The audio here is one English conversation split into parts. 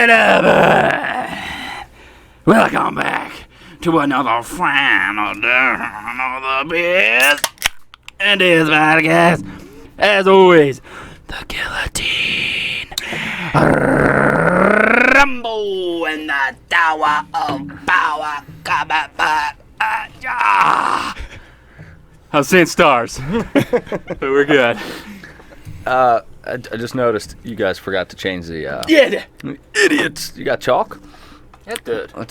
gentlemen, welcome back to another final edition of the Biz and this podcast. As always, the guillotine, rumble in the tower of power. I was seeing stars, but we're good. I just noticed you guys forgot to change the. Yeah, idiots. You got chalk? Yeah, dude. I'll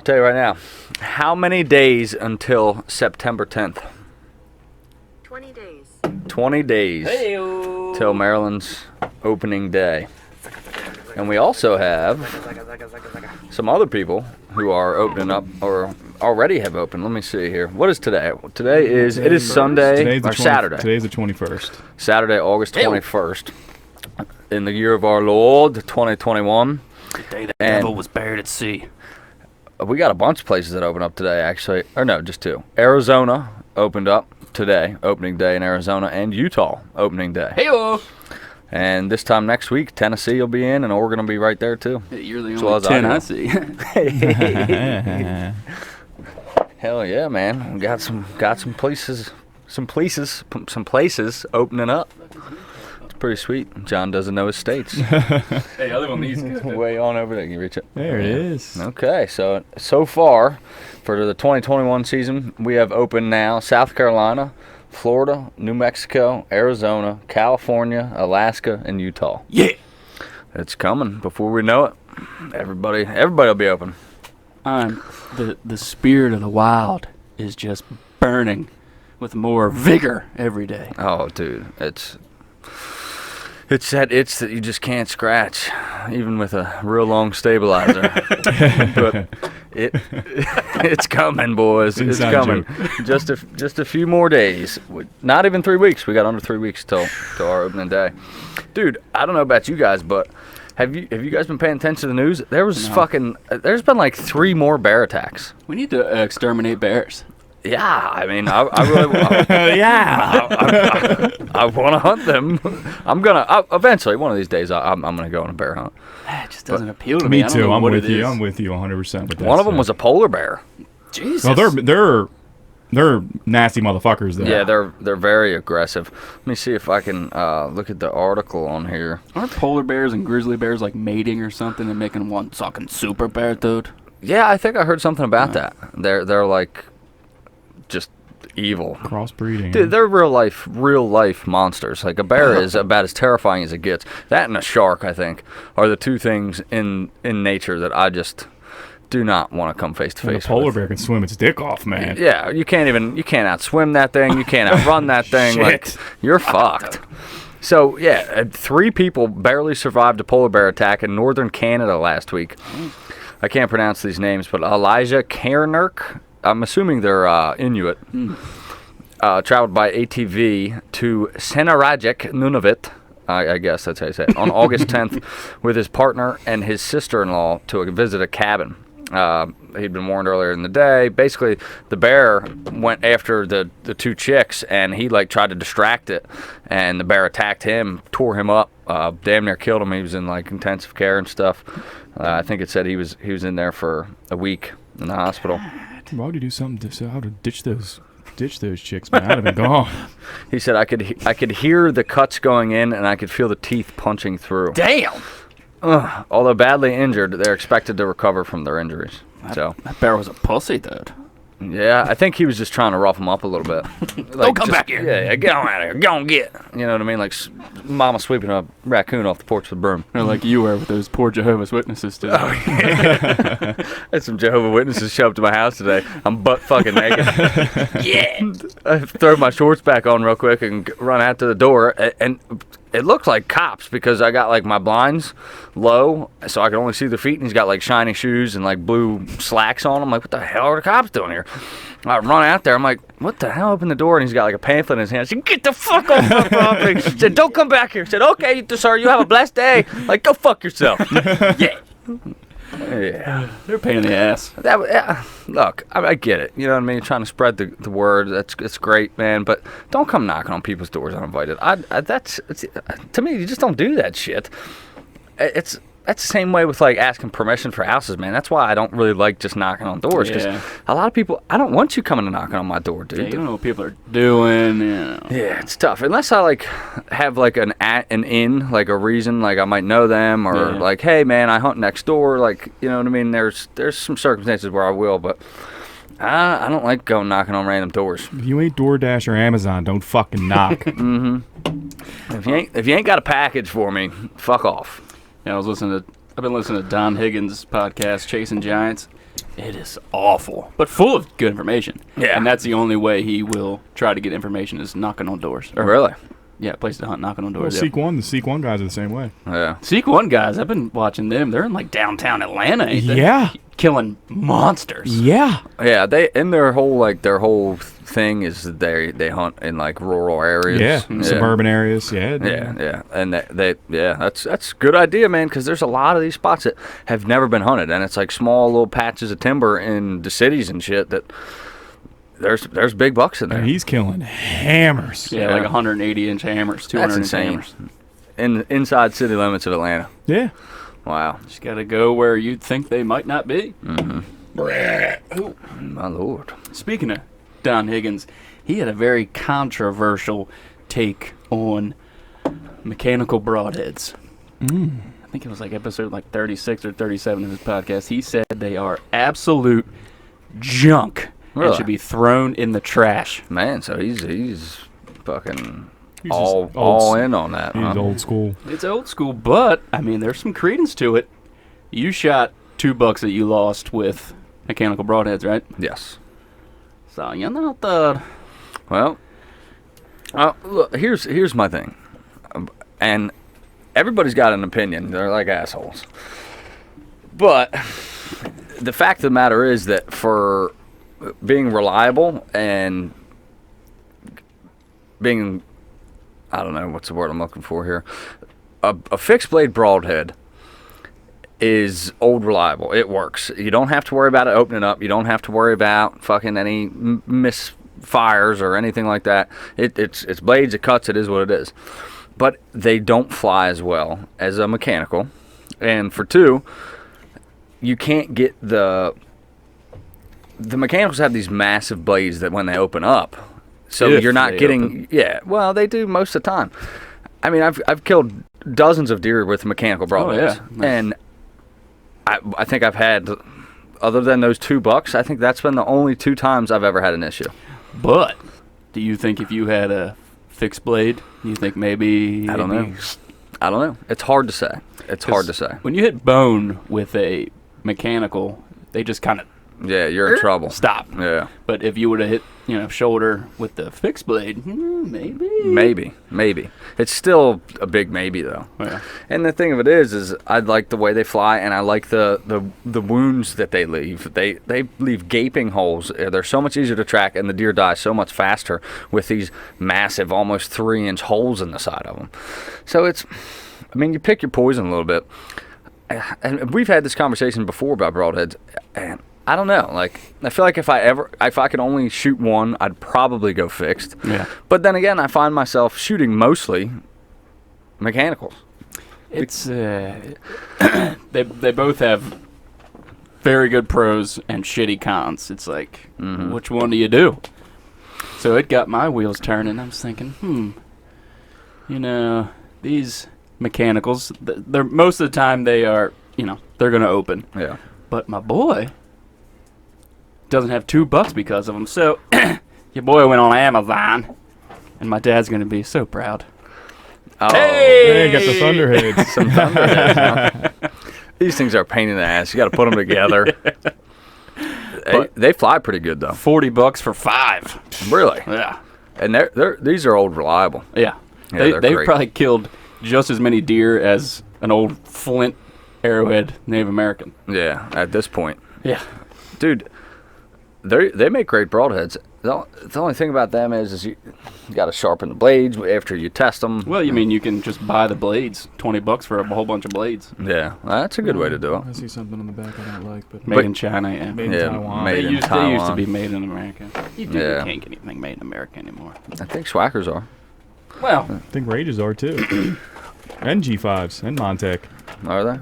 tell you right now. How many days until September 10th? 20 days. 20 days Hey-o. till Maryland's opening day. And we also have some other people who are opening up or already have opened. Let me see here. What is today? It is Sunday or Saturday. Today's the 21st. Saturday, August 21st. In the year of our Lord, 2021. The day the devil was buried at sea. We got a bunch of places that open up today, actually. Or no, just two. Arizona opened up today, opening day in Arizona, and Utah, opening day. Hey-o. And this time next week, Tennessee will be in, and Oregon will be right there, too. Hey, you're the As only well as 10 I I do. see. Hell yeah, man. We got some places opening up. It's pretty sweet. John doesn't know his states. Hey, other one these guys. Way on over there. Can you reach it? There it is. Okay, so far for the 2021 season, we have open now South Carolina, Florida, New Mexico, Arizona, California, Alaska, and Utah. Yeah. It's coming before we know it. Everybody will be open. The spirit of the wild is just burning with more vigor every day. Oh, dude, it's that itch that you just can't scratch, even with a real long stabilizer. But it's coming, boys. It's Inside coming. Just a few more days. Not even 3 weeks. We got under 3 weeks till our opening day. Dude, I don't know about you guys, but have you guys been paying attention to the news? There's been like 3 more bear attacks. We need to exterminate bears. Yeah, I mean, I really I want to hunt them. I'm gonna eventually one of these days. I'm gonna go on a bear hunt. It just doesn't appeal to me. Me I don't too. know I'm what with it you. is. I'm with you 100% with that. One of them was a polar bear. Jesus. Well, they're nasty motherfuckers though. Yeah, they're very aggressive. Let me see if I can look at the article on here. Aren't polar bears and grizzly bears like mating or something and making one fucking super bear, dude? Yeah, I think I heard something about that. They're like just evil. Crossbreeding. Dude, they're real life monsters. Like a bear is about as terrifying as it gets. That and a shark, I think, are the two things in nature that I just do not want to come face to And a face polar with. bear can swim its dick off, man. Yeah, you can't outswim that thing. You can't outrun that thing. Like, Shit. you're fucked. So, yeah, 3 people barely survived a polar bear attack in northern Canada last week. I can't pronounce these names, but Elijah Kaernirk, I'm assuming they're Inuit, traveled by ATV to Senarajik, Nunavut, I guess that's how you say it, on August 10th with his partner and his sister-in-law to visit a cabin. He'd been warned earlier in the day. Basically, the bear went after the 2 chicks, and he tried to distract it, and the bear attacked him, tore him up, damn near killed him. He was in intensive care and stuff. I think it said he was in there for a week in the hospital. Why would you do something to ditch those chicks, man? I'd have been gone. He said I could hear the cuts going in, and I could feel the teeth punching through. Damn! Although badly injured, they're expected to recover from their injuries. So That bear was a pussy, dude. yeah, I think he was just trying to rough them up a little bit. Don't come back here. Yeah, get on out of here. Go and get. You know what I mean? Like mama sweeping a raccoon off the porch with a broom. Or like you were with those poor Jehovah's Witnesses, dude. Had some Jehovah's Witnesses show up to my house today. I'm butt fucking naked. Yeah. I throw my shorts back on real quick and run out to the door, and it looked like cops because I got my blinds low, so I could only see their feet, and he's got shiny shoes and blue slacks on. I'm like, what the hell are the cops doing here? I run out there. I'm like, what the hell? Open the door, and he's got a pamphlet in his hand. I said, get the fuck off my property. He said, don't come back here. I said, okay, sir, you have a blessed day. Go fuck yourself. Yeah. Yeah. They're a pain in the ass. Look, I get it. You know what I mean? You're trying to spread the word. It's great, man. But don't come knocking on people's doors uninvited. To me, you just don't do that shit. That's the same way with like asking permission for houses, man. That's why I don't really like just knocking on doors, because a lot of people, I don't want you coming and knocking on my door, dude. Yeah, you don't know what people are doing. Yeah, it's tough. Unless I like have like an in, like a reason, like I might know them, or like, hey man, I hunt next door, like, you know what I mean. There's some circumstances where I will, but I don't like going knocking on random doors. If you ain't DoorDash or Amazon, don't fucking knock. If you ain't got a package for me, fuck off. Yeah, I've been listening to Don Higgins' podcast, Chasing Giants. It is awful, but full of good information. Yeah. And that's the only way he will try to get information is knocking on doors. Really? Yeah, place to hunt, knocking on Well, doors. the Seek 1 guys are the same way. Yeah. Seek 1 guys, I've been watching them. They're in like downtown Atlanta, ain't they? Yeah. Killing monsters. Yeah. Yeah, their whole thing is they hunt in like rural areas. Yeah. Suburban areas. Yeah. Yeah. And that's a good idea, man, because there's a lot of these spots that have never been hunted, and it's like small little patches of timber in the cities and shit that there's big bucks in there. And he's killing hammers. Yeah, like 180-inch hammers, 200-inch That's insane. hammers. Inside city limits of Atlanta. Yeah. Wow. Just got to go where you'd think they might not be. Oh, my Lord. Speaking of Don Higgins, he had a very controversial take on mechanical broadheads. I think it was like episode like 36 or 37 of his podcast. He said they are absolute junk Really? and should be thrown in the trash. Man, so he's fucking He's all in on that. He's Huh? old school. It's old school, but, I mean, there's some credence to it. You shot $2 that you lost with mechanical broadheads, right? Yes. So, you know, the... Well, look, here's my thing. And everybody's got an opinion. They're like assholes. But the fact of the matter is that for being reliable and being, I don't know what's the word I'm looking for here, a fixed blade broadhead is old reliable. It works. You don't have to worry about it opening up. You don't have to worry about fucking any misfires or anything like that. It's blades, it cuts, it is what it is. But they don't fly as well as a mechanical. And for two, you can't get the mechanicals have these massive blades that when they open up, so If you're not they getting open. Yeah, well, they do most of the time. I mean, I've killed dozens of deer with mechanical broadheads. yeah. And I think I've had, other than those $2, I think that's been the only 2 times I've ever had an issue. But, do you think if you had a fixed blade, you think maybe... I don't know. It's hard to say. It's hard to say. When you hit bone with a mechanical, they just kind of Yeah, you're in trouble. stop. Yeah. But if you were to hit, shoulder with the fixed blade, maybe. Maybe. It's still a big maybe, though. Yeah. And the thing of it is I like the way they fly, and I like the wounds that they leave. They leave gaping holes. They're so much easier to track, and the deer die so much faster with these massive, almost 3-inch holes in the side of them. So you pick your poison a little bit. And we've had this conversation before about broadheads, and I don't know. Like, I feel like if I could only shoot one, I'd probably go fixed. Yeah. But then again, I find myself shooting mostly mechanicals. It's they both have very good pros and shitty cons. It's like, which one do you do? So it got my wheels turning. I was thinking, these mechanicals, they're most of the time they are, they're gonna open. Yeah. But my boy doesn't have $2 because of them. So your boy went on Amazon, and my dad's gonna be so proud. Oh. Hey, got the Thunderheads. Some Thunderheads, huh? These things are a pain in the ass. You got to put them together. They fly pretty good, though. $40 for 5. Really? Yeah. And these are old reliable. Yeah. Yeah, They've great. probably killed just as many deer as an old Flint Arrowhead Native American. Yeah, at this point. Yeah. Dude, they make great broadheads. The only thing about them is you got to sharpen the blades after you test them. Well, you can just buy the blades, $20 for a whole bunch of blades. Yeah, well, that's a good way to do it. I see something on the back I don't like, but Made in China, yeah. Made in Yeah, Taiwan. made They in used to Taiwan. be made in America. You Yeah. can't get anything made in America anymore. I think Swackers are. Well, I think Rages are too. And G5s and Montec. Are they?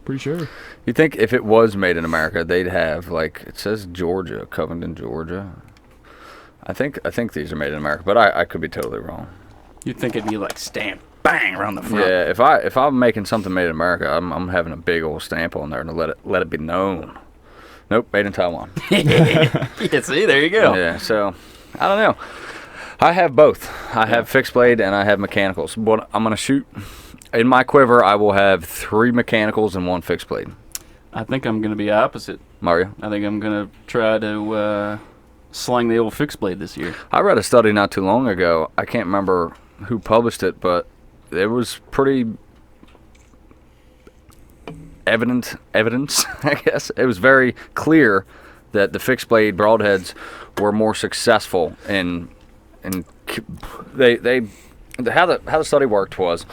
Pretty sure. You think if it was made in America, they'd have, like, it says Georgia, Covington, Georgia. I think these are made in America, but I could be totally wrong. You'd think it'd be like stamped bang around the front. Yeah, if I'm making something made in America, I'm having a big old stamp on there to let it be known. Nope, made in Taiwan. Yeah, see, there you go. Yeah, so I don't know. I have both. I have fixed blade and I have mechanicals. What I'm gonna shoot in my quiver, I will have 3 mechanicals and 1 fixed blade. I think I'm going to be opposite. Mario? I think I'm going to try to sling the old fixed blade this year. I read a study not too long ago. I can't remember who published it, but it was pretty evidence, I guess. It was very clear that the fixed blade broadheads were more successful in how the study worked was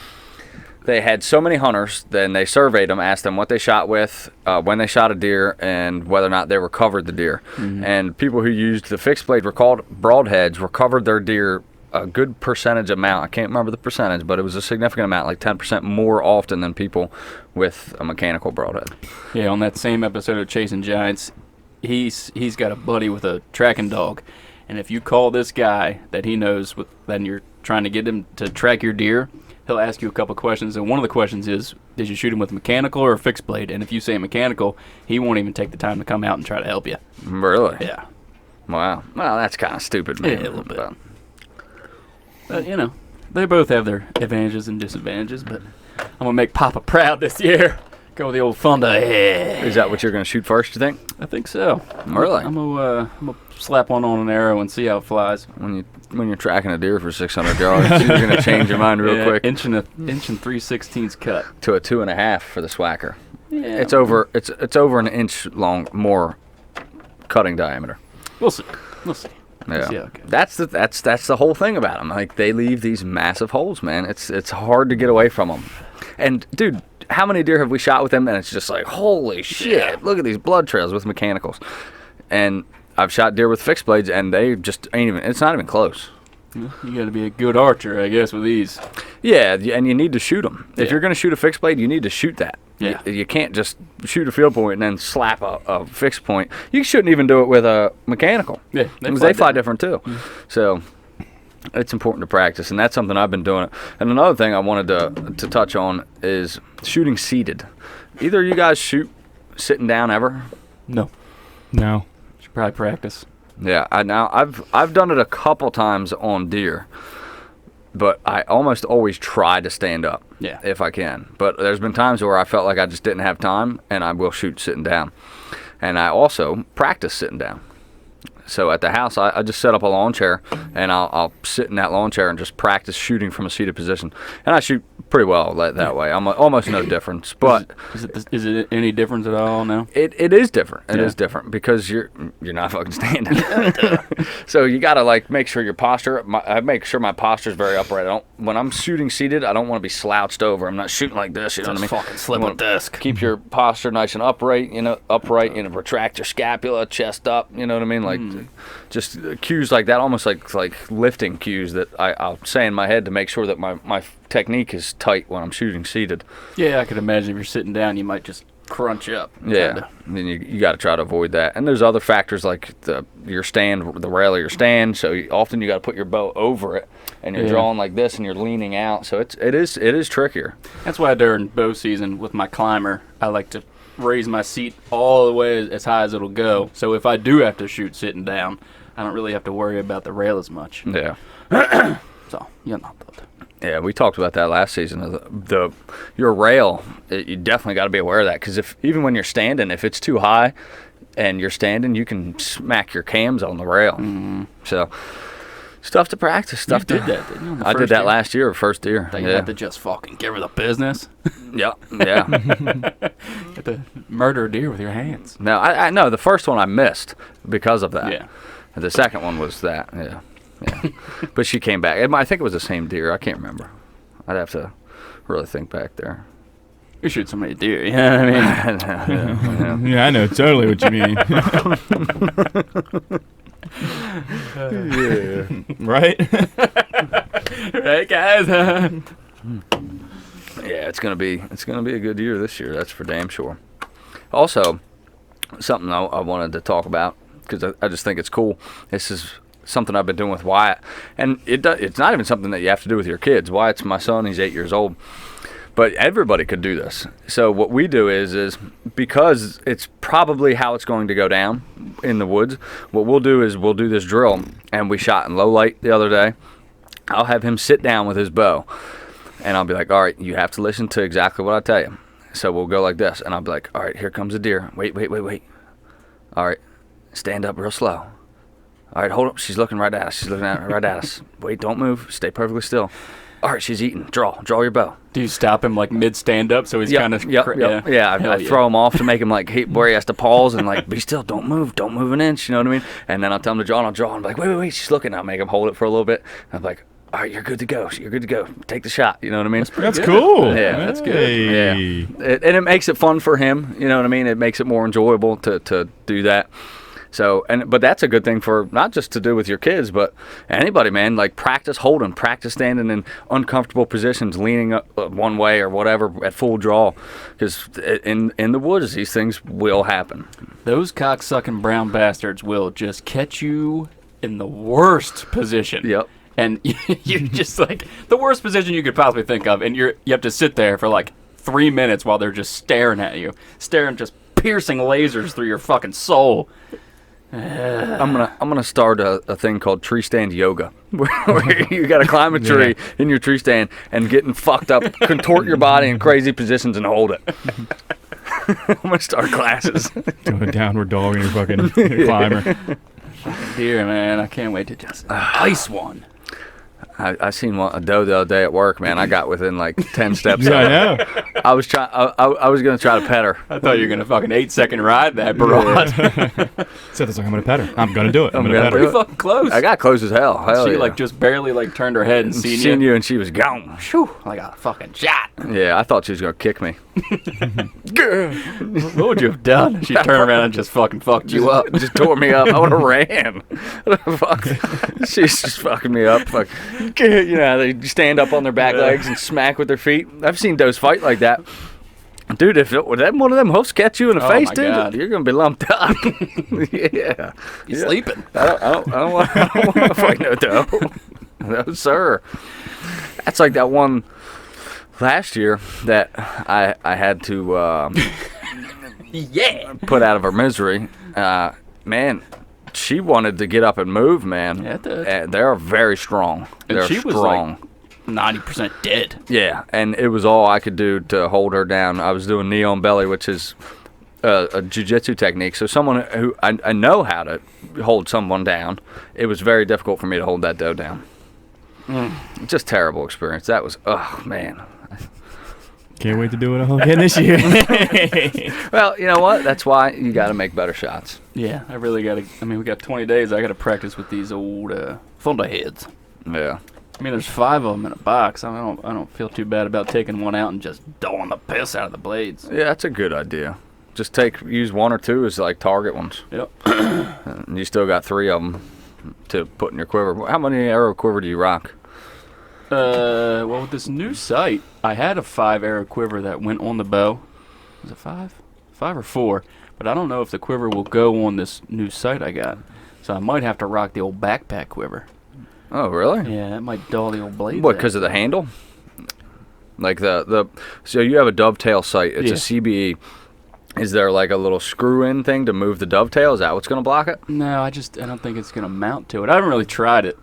they had so many hunters, then they surveyed them, asked them what they shot with, when they shot a deer, and whether or not they recovered the deer. Mm-hmm. And people who used the fixed blade broadheads recovered their deer a good percentage amount. I can't remember the percentage, but it was a significant amount, like 10% more often than people with a mechanical broadhead. Yeah, on that same episode of Chasing Giants, he's got a buddy with a tracking dog. And if you call this guy that he knows, then you're trying to get him to track your deer, he'll ask you a couple questions, and one of the questions is, did you shoot him with a mechanical or a fixed blade? And if you say mechanical, he won't even take the time to come out and try to help you. Really? Yeah. Wow. Well, that's kind of stupid, man. Yeah, a little bit. But, you know, they both have their advantages and disadvantages, but I'm going to make Papa proud this year. Go with the old Fonda. Yeah. Is that what you're going to shoot first, you think? I think so. Really? I'm gonna slap one on an arrow and see how it flies. When you're tracking a deer for 600 yards, you're going to change your mind real quick. Inch and 3/16 cut to a 2.5 for the swacker. Yeah. It's over an inch long more cutting diameter. We'll see. Yeah. See how it goes. That's the whole thing about them. Like, they leave these massive holes, man. It's hard to get away from them. And dude, how many deer have we shot with them? And it's just like, holy shit! Look at these blood trails with mechanicals. And I've shot deer with fixed blades, and they just ain't even. It's not even close. You got to be a good archer, I guess, with these. Yeah, and you need to shoot them. If you're going to shoot a fixed blade, you need to shoot that. Yeah. You can't just shoot a field point and then slap a fixed point. You shouldn't even do it with a mechanical. Yeah, because they fly different too. Mm-hmm. So it's important to practice, and that's something I've been doing. And another thing I wanted to touch on is shooting seated. Either of you guys shoot sitting down ever? No. Should probably practice. Yeah, I've done it a couple times on deer, but I almost always try to stand up if I can. But there's been times where I felt like I just didn't have time, and I will shoot sitting down. And I also practice sitting down. So at the house, I just set up a lawn chair, and I'll sit in that lawn chair and just practice shooting from a seated position. And I shoot pretty well that way. I'm almost no difference. But is it any difference at all now? It is different. It is different because you're not fucking standing. So you gotta make sure your posture. I make sure my posture is very upright. When I'm shooting seated, I don't want to be slouched over. I'm not shooting like this. You know what I mean? Fucking slip on desk. Keep your posture nice and upright. Upright. Retract your scapula, chest up. You know what I mean? Like. Just cues like that, almost like lifting cues that I'll say in my head to make sure that my technique is tight when I'm shooting seated. Yeah, I could imagine if you're sitting down, you might just crunch up. Yeah, then you got to try to avoid that. And there's other factors like the rail of your stand. So often you got to put your bow over it, and you're drawing like this, and you're leaning out. So it is trickier. That's why during bow season with my climber, I like to raise my seat all the way as high as it'll go. So if I do have to shoot sitting down, I don't really have to worry about the rail as much. Yeah. So, not that. Yeah, we talked about that last season. Your rail, you definitely got to be aware of that, because even when you're standing, if it's too high and you're standing, you can smack your cams on the rail. Mm-hmm. So stuff to practice. Did that, didn't you? I did that last year, first deer. You had to just fucking give her the business. Yeah. You had to murder a deer with your hands. No, I know the first one I missed because of that. Yeah. And the second one was that. Yeah. But she came back. I think it was the same deer. I can't remember. I'd have to really think back there. You shoot so many deer, you know what I mean? Yeah, I know totally what you mean. Right? Right, guys? Yeah, it's gonna be a good year this year. That's for damn sure. Also, something I wanted to talk about because I just think it's cool. This is something I've been doing with Wyatt, and it's not even something that you have to do with your kids. Wyatt's my son; he's 8 years old, but everybody could do this. So what we do is because it's probably how it's going to go down in the woods. What we'll do is we'll do this drill, and we shot in low light the other day. I'll have him sit down with his bow. And I'll be like, all right, you have to listen to exactly what I tell you. So we'll go like this. And I'll be like, all right, here comes a deer. Wait. All right, stand up real slow. All right, hold up. She's looking right at us. Right at us. Wait, don't move. Stay perfectly still. All right, she's eating. Draw your bow. Do you stop him like mid stand up so he's kind of Yeah. I throw him off to make him like where he has to pause and like be still. Don't move an inch. You know what I mean? And then I'll tell him to draw, and I'll draw. And I'm like, wait. She's looking. I'll make him hold it for a little bit. I'm like, all right, you're good to go. Take the shot. You know what I mean? That's cool. Yeah, that's good. Hey. Yeah, and it makes it fun for him. You know what I mean? It makes it more enjoyable to do that. So, but that's a good thing for not just to do with your kids, but anybody, man. Like practice holding, practice standing in uncomfortable positions, leaning up one way or whatever at full draw, because in the woods these things will happen. Those cocksucking brown bastards will just catch you in the worst position. Yep. And you're just like the worst position you could possibly think of, and you have to sit there for like 3 minutes while they're just staring at you, just piercing lasers through your fucking soul. I'm gonna start a thing called tree stand yoga, where you gotta climb a tree in your tree stand and getting fucked up, contort your body in crazy positions and hold it. I'm gonna start classes. Do a downward dog in your fucking climber. Dear man, I can't wait to just ice one. I seen a doe the other day at work, man. I got within like 10 steps. Yeah, I know. I was gonna try to pet her. I thought you were gonna fucking 8-second ride that broad. So that's like, I'm gonna pet her. I'm gonna do it. I'm gonna pet Pretty her. fucking close. I got close as hell. Hell She yeah. like just barely like turned her head and seen you, and she was gone. Shoo, like a fucking shot. Yeah, I thought she was gonna kick me. What would you have done? She turned around and just fucking fucked you up. Just tore me up. I would have ran. Fuck. She's just fucking me up. Fuck. You know, they stand up on their back legs and smack with their feet. I've seen does fight like that. Dude, if one of them hoofs catch you in the face, my dude, God. you're gonna be lumped up. Yeah. You sleeping? I don't want to fight no doe. No, sir. That's like that one last year that I had to put out of her misery. Man, she wanted to get up and move, man. Yeah, They are very strong. And They're she was strong. like 90% dead. Yeah, and it was all I could do to hold her down. I was doing knee on belly, which is a jiu-jitsu technique. So someone who I know how to hold someone down, it was very difficult for me to hold that doe down. Just terrible experience. That was, oh, man. Can't wait to do it all again this year. Well, you know what? That's why you got to make better shots. Yeah, I really got to. I mean, we got 20 days. I got to practice with these old Thunderheads. Yeah. I mean, there's 5 of them in a box. I don't feel too bad about taking one out and just doling the piss out of the blades. Yeah, that's a good idea. Just use 1 or 2 as like target ones. Yep. And you still got 3 of them to put in your quiver. How many arrow quiver do you rock? Well, with this new sight, I had a 5 arrow quiver that went on the bow. Was it 5? 5 or 4? But I don't know if the quiver will go on this new sight I got. So I might have to rock the old backpack quiver. Oh, really? Yeah, that might dull the old blade. What, because of the handle? Like so you have a dovetail sight. It's a CBE. Is there like a little screw-in thing to move the dovetail? Is that what's going to block it? No, I don't think it's gonna mount to it. I haven't really tried it.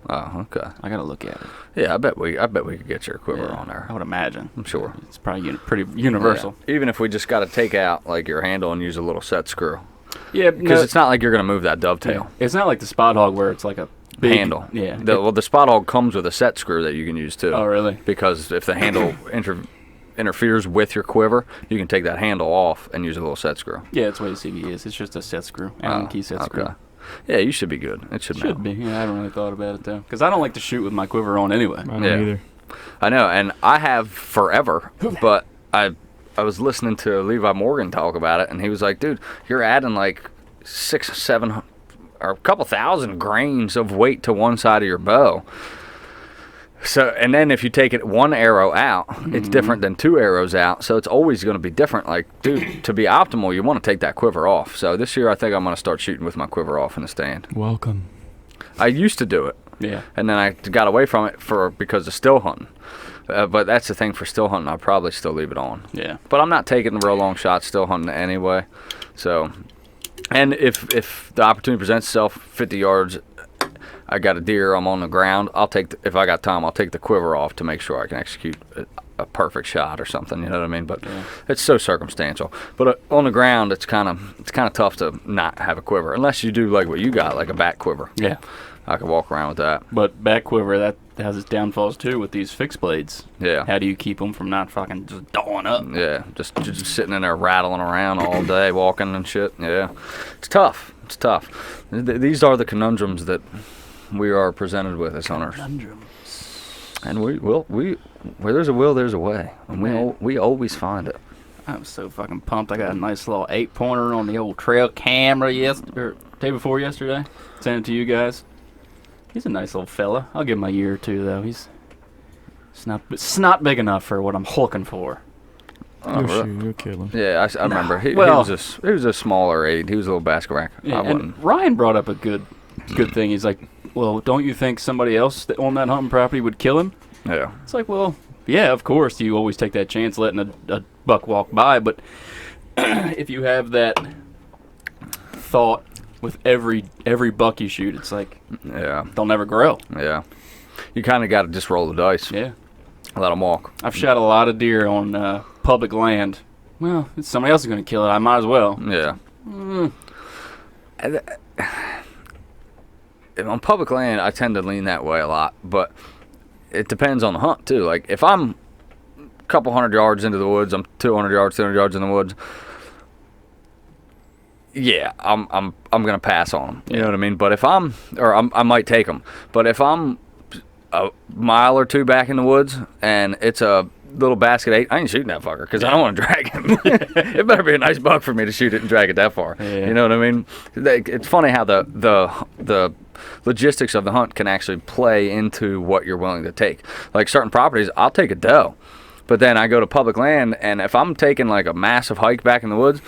Oh, okay. I gotta look at it. Yeah, I bet we could get your quiver on there. I would imagine. I'm sure. It's probably pretty universal. Yeah. Even if we just got to take out like your handle and use a little set screw. Yeah, Because it's not like you're going to move that dovetail. It's not like the Spot Hog where it's like a big handle. Yeah. The Spot Hog comes with a set screw that you can use too. Oh, really? Because if the handle interferes with your quiver, you can take that handle off and use a little set screw. Yeah, that's what the CB is. It's just a set screw. Allen key set screw. Yeah, you should be good. It should be. Yeah, I haven't really thought about it though, because I don't like to shoot with my quiver on anyway. I don't either. I know, and I have forever, but I was listening to Levi Morgan talk about it, and he was like, dude, you're adding like 6, 7, or a couple thousand grains of weight to one side of your bow. So, and then if you take it one arrow out, it's different than 2 arrows out. So it's always going to be different. Like, dude, to be optimal, you want to take that quiver off. So this year, I think I'm going to start shooting with my quiver off in the stand. Welcome. I used to do it. Yeah. And then I got away from it because of still hunting. But that's the thing for still hunting. I'll probably still leave it on. Yeah. But I'm not taking real long shots still hunting anyway. So, and if the opportunity presents itself, 50 yards, I got a deer, I'm on the ground, if I got time, I'll take the quiver off to make sure I can execute a perfect shot or something, you know what I mean? But it's so circumstantial. But on the ground, it's kind of tough to not have a quiver, unless you do like what you got, like a back quiver. Yeah. I could walk around with that. But back quiver, that has its downfalls too with these fixed blades. Yeah. How do you keep them from not fucking just dawing up? Yeah, just sitting in there rattling around all day, walking and shit. Yeah, it's tough. It's tough. These are the conundrums that we are presented with as hunters. And where there's a will, there's a way. And we always find it. I'm so fucking pumped. I got a nice little 8-pointer on the old trail camera day before yesterday. Sent it to you guys. He's a nice little fella. I'll give him a year or two though. It's not big enough for what I'm looking for. Oh, You'll really? shoot, you'll kill him. Yeah, I remember. He Well- was a smaller 8. He was a little basket rack. Yeah, I wouldn't. and Ryan brought up a good thing. He's like, well, don't you think somebody else that on that hunting property would kill him? Yeah. It's like, well, yeah, of course. You always take that chance letting a buck walk by. But if you have that thought with every buck you shoot, it's like, Yeah. they'll never grow. Yeah. You kind of got to just roll the dice. Yeah. Let them walk. I've shot a lot of deer on public land. Well, if somebody else is going to kill it, I might as well. Yeah. On public land, I tend to lean that way a lot, but it depends on the hunt too. Like if I'm a couple hundred yards into the woods, I'm 200 yards, 300 yards in the woods. Yeah, I'm gonna pass on them. You know what I mean? But if I might take them. But if I'm a mile or two back in the woods and it's a little basket 8, I ain't shooting that fucker because I don't want to drag him. It better be a nice buck for me to shoot it and drag it that far. Yeah. You know what I mean? It's funny how the logistics of the hunt can actually play into what you're willing to take. Like certain properties, I'll take a doe, but then I go to public land, and if I'm taking like a massive hike back in the woods,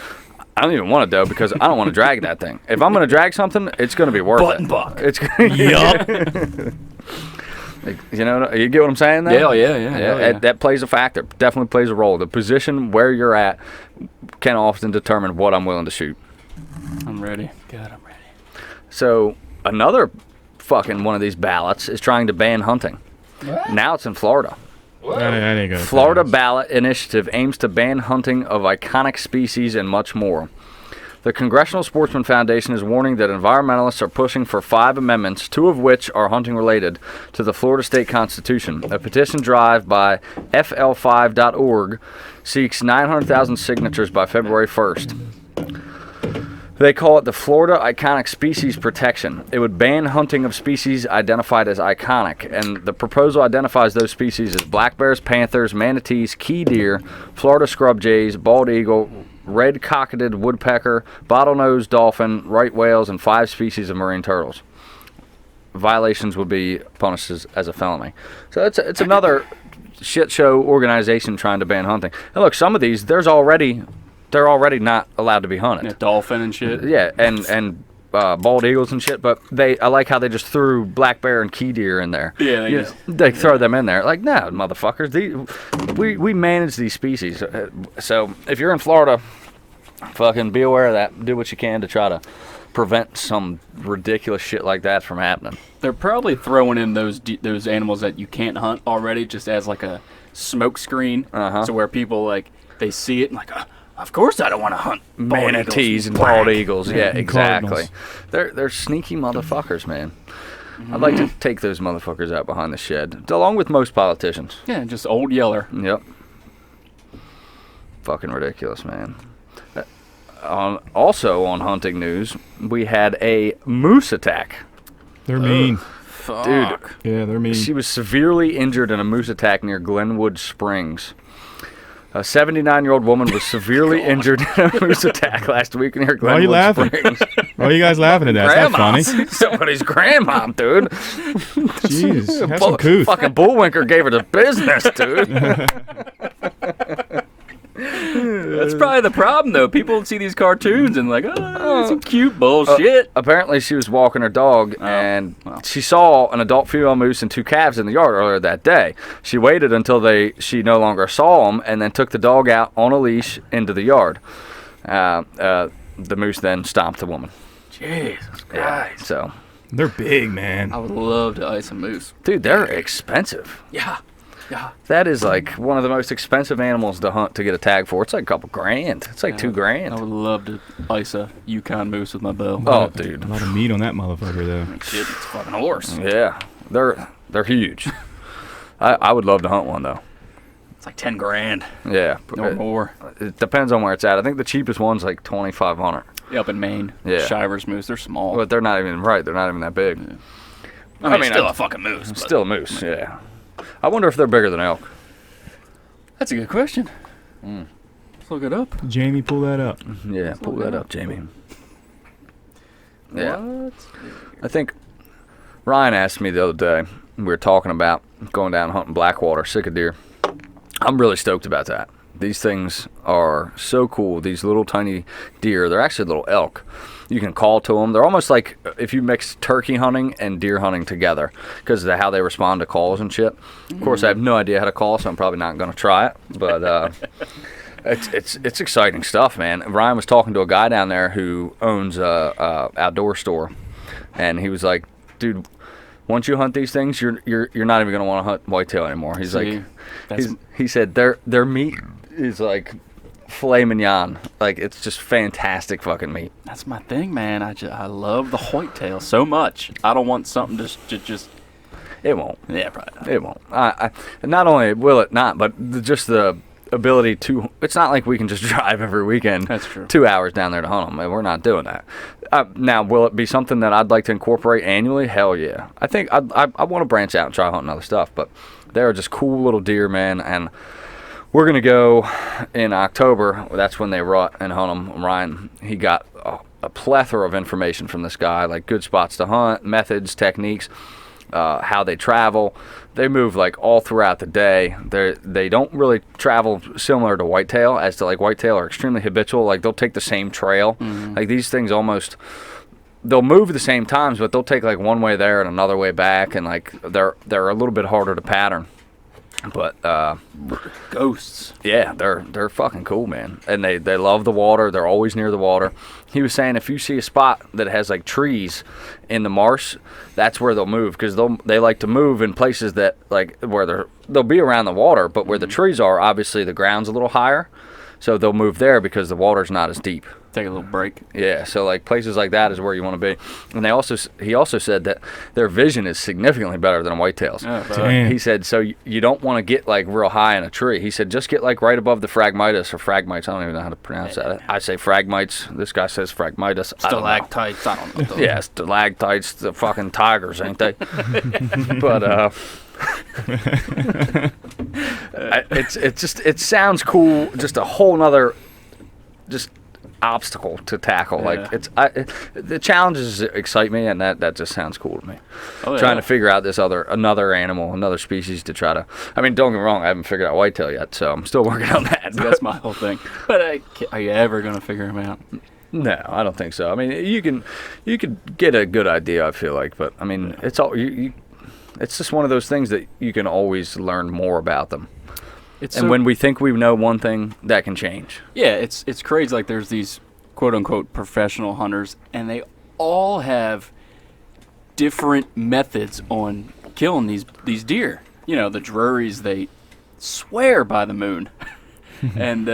I don't even want a doe because I don't want to drag that thing. If I'm going to drag something, it's going to be worth Button it. buck. It's yup. You know, you get what I'm saying there? Yeah. That plays a factor. Definitely plays a role. The position where you're at can often determine what I'm willing to shoot. I'm ready. God, I'm ready. So another fucking one of these ballots is trying to ban hunting. What? Now it's in Florida. That ain't gonna Florida pass. ballot initiative aims to ban hunting of iconic species and much more. The Congressional Sportsman Foundation is warning that environmentalists are pushing for 5 amendments, 2 of which are hunting related, to the Florida state constitution. A petition drive by FL5.org seeks 900,000 signatures by February 1st. They call it the Florida Iconic Species Protection. It would ban hunting of species identified as iconic, and the proposal identifies those species as black bears, panthers, manatees, key deer, Florida scrub jays, bald eagle, red-cocketed woodpecker, bottlenose dolphin, right whales, and 5 species of marine turtles. Violations would be punished as a felony. So it's another shit show organization trying to ban hunting. And look, some of these, they're already not allowed to be hunted. Yeah, dolphin and shit. Yeah, and bald eagles and shit. But I like how they just threw black bear and key deer in there. Yeah, they throw them in there. Like, no, motherfuckers. We manage these species. So if you're in Florida, fucking be aware of that. Do what you can to try to prevent some ridiculous shit like that from happening. They're probably throwing in those animals that you can't hunt already, just as like a smoke screen. So where people like they see it and like. Of course I don't want to hunt manatees and bald eagles. Yeah, exactly. They're sneaky motherfuckers, man. I'd like to take those motherfuckers out behind the shed, along with most politicians. Yeah, just old yeller. Yep. Fucking ridiculous, man. Also on hunting news, we had a moose attack. They're mean. Fuck. Dude. Yeah, they're mean. She was severely injured in a moose attack near Glenwood Springs. A 79-year-old woman was severely injured in a moose attack last week near Why are you Glenwood laughing? Springs. Why are you guys laughing at that? It's not funny. Somebody's grandma, dude. Jeez, have some couth. Fucking Bullwinker gave her the business, dude. That's probably the problem, though. People see these cartoons and like, oh, some cute bullshit. Apparently, she was walking her dog, and she saw an adult female moose and 2 calves in the yard earlier that day. She waited until she no longer saw them, and then took the dog out on a leash into the yard. The moose then stomped the woman. Jesus Christ. Yeah, so They're big, man. I would love to ice a moose. dude, they're expensive. Yeah. Yeah. That is like one of the most expensive animals to hunt to get a tag for. It's like a couple grand. It's like $2,000. I would love to ice a Yukon moose with my bow. Oh, dude. A lot of meat on that motherfucker, though. Shit, it's a fucking horse. Yeah, they're huge. I would love to hunt one though. It's like 10 grand Yeah, or more. it depends on where it's at. I think the cheapest one's like $2,500. Up in Maine. Yeah. Shivers moose, they're small. But they're not even right. They're not even that big. Yeah. I mean, still a fucking moose. But Still a moose. Yeah. I wonder if they're bigger than elk. that's a good question. Let's look it up. Jamie, pull that up. Yeah, pull that up, Jamie. Yeah. What? I think Ryan asked me the other day. We were talking about going down hunting blackwater, sick of deer. I'm really stoked about that. These things are so cool. These little tiny deer, they're actually little elk. You can call to them. They're almost like if you mix turkey hunting and deer hunting together because of how they respond to calls and shit. Of course, I have no idea how to call, so I'm probably not going to try it. But it's exciting stuff, man. Ryan was talking to a guy down there who owns a outdoor store, and he was like, "Dude, once you hunt these things, you're not even going to want to hunt whitetail anymore." He's like, he said their meat is like filet mignon. Like, it's just fantastic fucking meat. That's my thing, man. I love the whitetail so much. I don't want something to just. It won't. Yeah, probably not. It won't. Not only will it not, but just the ability to. It's not like we can just drive every weekend. That's true. 2 hours down there to hunt them. We're not doing that. Now, will it be something that I'd like to incorporate annually? Hell yeah. I think I want to branch out and try hunting other stuff, but they're just cool little deer, man, and we're going to go in October. That's when they rut and hunt them. Ryan, he got a plethora of information from this guy, like good spots to hunt, methods, techniques, how they travel. They move like all throughout the day. They don't really travel similar to whitetail, as to like whitetail are extremely habitual. Like they'll take the same trail. Like these things almost, they'll move the same times, but they'll take like one way there and another way back, and like they're a little bit harder to pattern. But Ghosts. yeah, they're fucking cool, man. And they love the water. They're always near the water. He was saying if you see a spot that has like trees in the marsh, that's where they'll move, because they like to move in places that like where they'll be around the water, but where the trees are, obviously the ground's a little higher, so they'll move there because the water's not as deep. Take a little break. Yeah, so like places like that is where you want to be. And he also said that their vision is significantly better than whitetails. Oh, Damn. He said, so you don't want to get like real high in a tree. He said, just get like right above the phragmites or phragmites. I don't even know how to pronounce that. I say phragmites. This guy says phragmites. Stalactites. I don't know. Yeah, stalactites, the fucking tigers, ain't they? But it sounds cool. Just a whole nother obstacle to tackle. Yeah. Like the challenges excite me, and that just sounds cool to me. Oh, yeah. Trying to figure out another animal, another species to try to. I mean, don't get me wrong, I haven't figured out whitetail yet, so I'm still working on that. That's my whole thing. But are you ever gonna figure them out? No, I don't think so. I mean, you could get a good idea, I feel like, but I mean, it's all it's just one of those things that you can always learn more about them. When we think we know one thing, that can change. Yeah, it's crazy. Like there's these quote unquote professional hunters, and they all have different methods on killing these deer. You know, the Drurys, they swear by the moon, and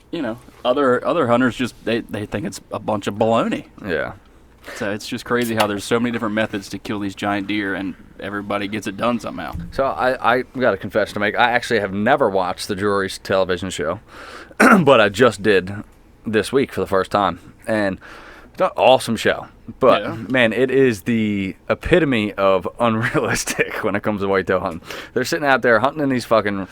you know, other hunters just they think it's a bunch of baloney. Yeah. So it's just crazy how there's so many different methods to kill these giant deer, and everybody gets it done somehow. So I got a confession to make. I actually have never watched the Drury's television show, but I just did this week for the first time. And it's an awesome show. But, Yeah. man, it is the epitome of unrealistic when it comes to whitetail hunting. They're sitting out there hunting in these fucking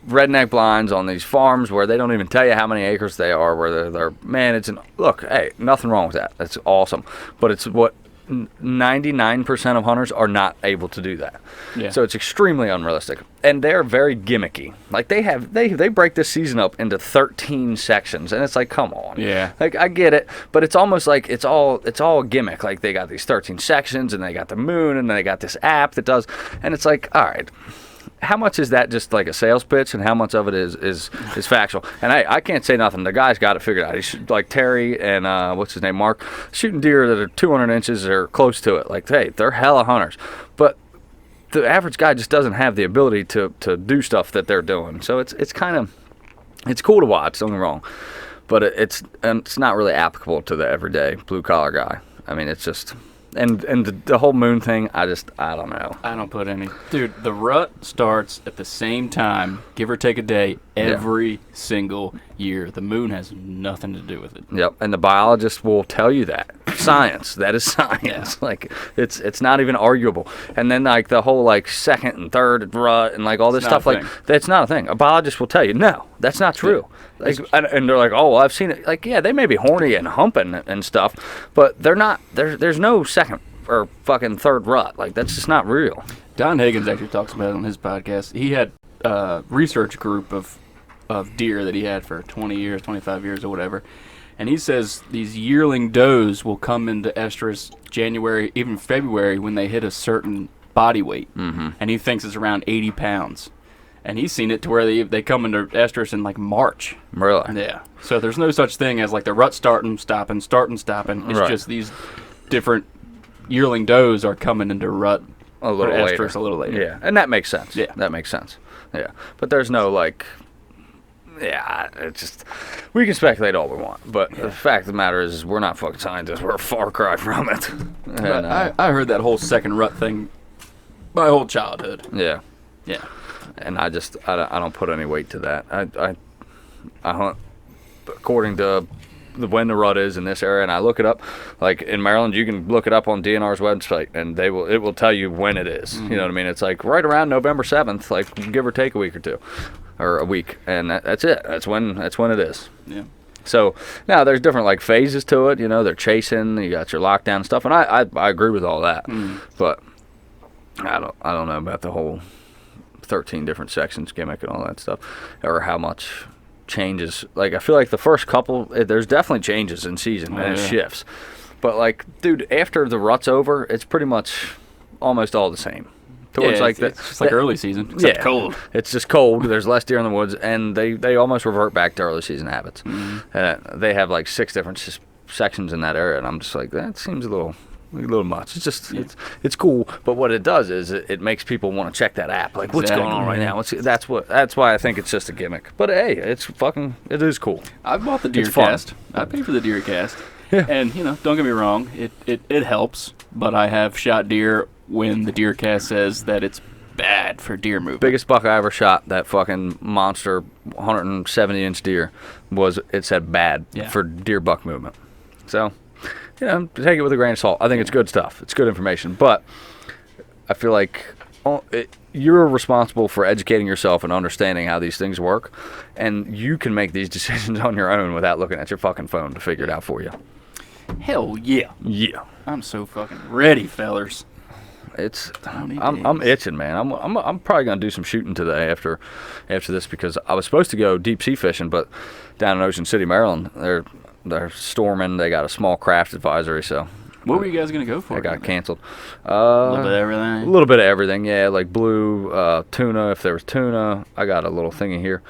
redneck blinds on these farms where they don't even tell you how many acres they are, where they're managed. Look, hey, nothing wrong with that. That's awesome. But it's what 99% of hunters are not able to do that. Yeah. So it's extremely unrealistic. And they're very gimmicky. Like they break this season up into 13 sections, and it's like, come on. Yeah. Like I get it, but it's almost like it's all a gimmick. Like they got these 13 sections, and they got the moon, and they got this app that does, and it's like, all right. How much is that just like a sales pitch, and how much of it is factual? And I can't say nothing. The guy's got it figured out. He's like Terry and what's his name, Mark, shooting deer that are 200 inches or close to it. Like, hey, they're hella hunters, but the average guy just doesn't have the ability to do stuff that they're doing. So it's kind of cool to watch. Don't get me wrong, but it's not really applicable to the everyday blue collar guy. I mean, it's just. And the whole moon thing, I don't know. I don't put any. Dude, the rut starts at the same time, give or take a day, every single year. The moon has nothing to do with it. Yep, and the biologist will tell you that. Science, that is science. Yeah. Like it's not even arguable. And then like the whole like second and third rut and like all this stuff, like that's not a thing. A biologist will tell you, no, that's not true. Like, and they're like, oh, well, I've seen it. Like, yeah, they may be horny and humping and stuff, but they're not. There's no second or fucking third rut. Like that's just not real. Don Higgins actually talks about it on his podcast. He had a research group of deer that he had for 20 years, 25 years or whatever. And he says these yearling does will come into estrus January, even February, when they hit a certain body weight. Mm-hmm. And he thinks it's around 80 pounds. And he's seen it to where they come into estrus in like March. Really? Yeah. So there's no such thing as like the rut starting, stopping. It's right. just these different yearling does are coming into rut a little later. Estrus a little later. Yeah, and that makes sense. Yeah. That makes sense. Yeah. But there's no like... Yeah, it's just... We can speculate all we want, but the fact of the matter is we're not fucking scientists. We're a far cry from it. And, I heard that whole second rut thing my whole childhood. Yeah. Yeah. And I don't put any weight to that. I hunt according to when the rut is in this area, and I look it up. Like in Maryland, you can look it up on DNR's website, and it will tell you when it is. Mm-hmm. You know what I mean? It's like right around November 7th, like give or take a week or two, or a week, and that's it. That's when it is. Yeah. So now there's different like phases to it. You know, they're chasing. You got your lockdown stuff, and I agree with all that. Mm. But I don't know about the whole 13 different sections gimmick and all that stuff, or how much changes. Like I feel like the first couple, there's definitely changes in season and it shifts, but like dude, after the rut's over, it's pretty much almost all the same. Towards it's just like early season, except cold. It's just cold. There's less deer in the woods, and they almost revert back to early season habits. Mm-hmm. They have like 6 different sections in that area, and I'm just like, that seems a little much. It's just it's cool, but what it does is it makes people want to check that app. Like, what's going on right now? That's why I think it's just a gimmick. But hey, it is cool. I bought the deer cast. I paid for the deer cast. Yeah. And don't get me wrong, it helps. But I have shot deer when the deer cast says that it's bad for deer movement. Biggest buck I ever shot, that fucking monster 170-inch deer, it said bad for deer buck movement. So. Take it with a grain of salt. I think it's good stuff. It's good information. But I feel like you're responsible for educating yourself and understanding how these things work. And you can make these decisions on your own without looking at your fucking phone to figure it out for you. Hell yeah. Yeah. I'm so fucking ready, fellers. I'm itching, man. I'm probably gonna do some shooting today after this, because I was supposed to go deep sea fishing, but down in Ocean City, Maryland, they're storming. They got a small craft advisory, so. What were you guys going to go for? It got canceled. A little bit of everything? A little bit of everything, yeah. Like blue, tuna, if there was tuna. I got a little thingy here.